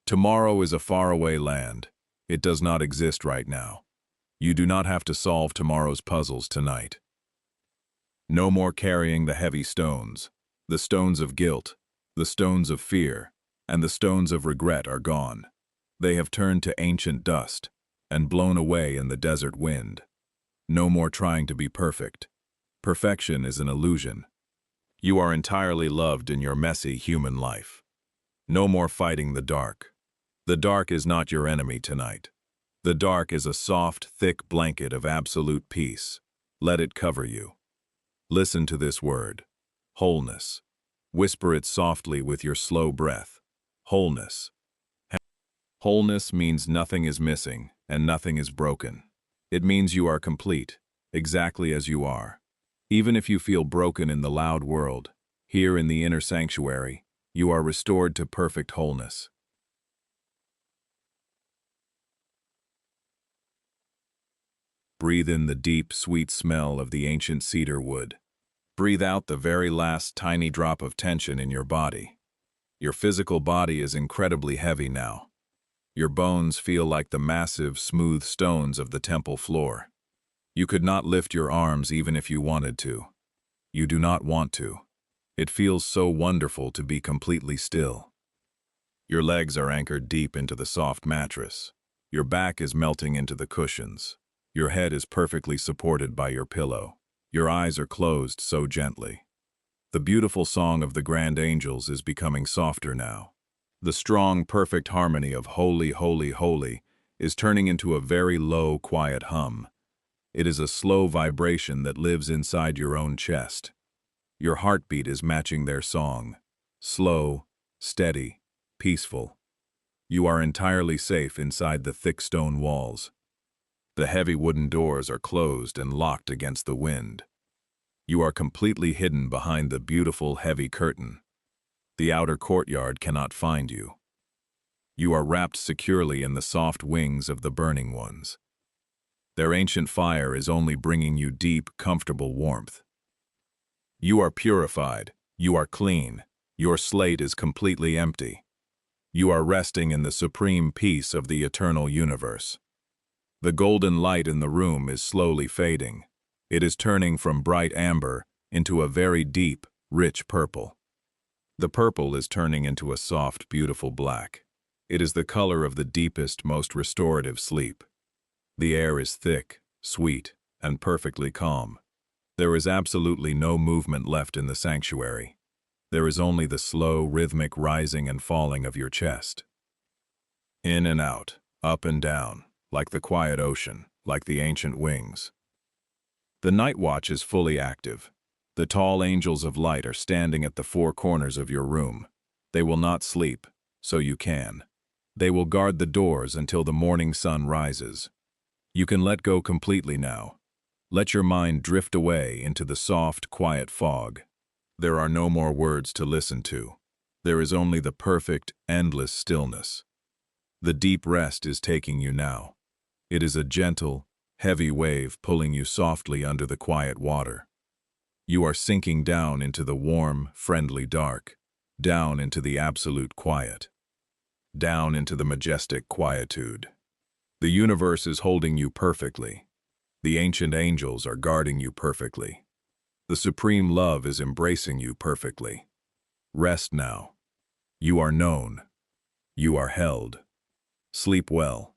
Tomorrow is a faraway land. It does not exist right now. You do not have to solve tomorrow's puzzles tonight. No more carrying the heavy stones. The stones of guilt, the stones of fear, and the stones of regret are gone. They have turned to ancient dust and blown away in the desert wind. No more trying to be perfect. Perfection is an illusion. You are entirely loved in your messy human life. No more fighting the dark. The dark is not your enemy tonight. The dark is a soft, thick blanket of absolute peace. Let it cover you. Listen to this word. Wholeness. Whisper it softly with your slow breath. Wholeness. Wholeness means nothing is missing and nothing is broken. It means you are complete, exactly as you are. Even if you feel broken in the loud world, here in the inner sanctuary, you are restored to perfect wholeness. Breathe in the deep, sweet smell of the ancient cedar wood. Breathe out the very last tiny drop of tension in your body. Your physical body is incredibly heavy now. Your bones feel like the massive, smooth stones of the temple floor. You could not lift your arms even if you wanted to. You do not want to. It feels so wonderful to be completely still. Your legs are anchored deep into the soft mattress. Your back is melting into the cushions. Your head is perfectly supported by your pillow. Your eyes are closed so gently. The beautiful song of the grand angels is becoming softer now. The strong, perfect harmony of holy, holy, holy is turning into a very low, quiet hum. It is a slow vibration that lives inside your own chest. Your heartbeat is matching their song. Slow, steady, peaceful. You are entirely safe inside the thick stone walls. The heavy wooden doors are closed and locked against the wind. You are completely hidden behind the beautiful, heavy curtain. The outer courtyard cannot find you. You are wrapped securely in the soft wings of the burning ones. Their ancient fire is only bringing you deep, comfortable warmth. You are purified. You are clean. Your slate is completely empty. You are resting in the supreme peace of the eternal universe. The golden light in the room is slowly fading. It is turning from bright amber into a very deep, rich purple. The purple is turning into a soft, beautiful black. It is the color of the deepest, most restorative sleep. The air is thick, sweet, and perfectly calm. There is absolutely no movement left in the sanctuary. There is only the slow, rhythmic rising and falling of your chest. In and out, up and down, like the quiet ocean, like the ancient wings. The night watch is fully active. The tall angels of light are standing at the four corners of your room. They will not sleep, so you can. They will guard the doors until the morning sun rises. You can let go completely now. Let your mind drift away into the soft, quiet fog. There are no more words to listen to. There is only the perfect, endless stillness. The deep rest is taking you now. It is a gentle, heavy wave pulling you softly under the quiet water. You are sinking down into the warm, friendly dark, down into the absolute quiet, down into the majestic quietude. The universe is holding you perfectly. The ancient angels are guarding you perfectly. The supreme love is embracing you perfectly. Rest now. You are known. You are held. Sleep well.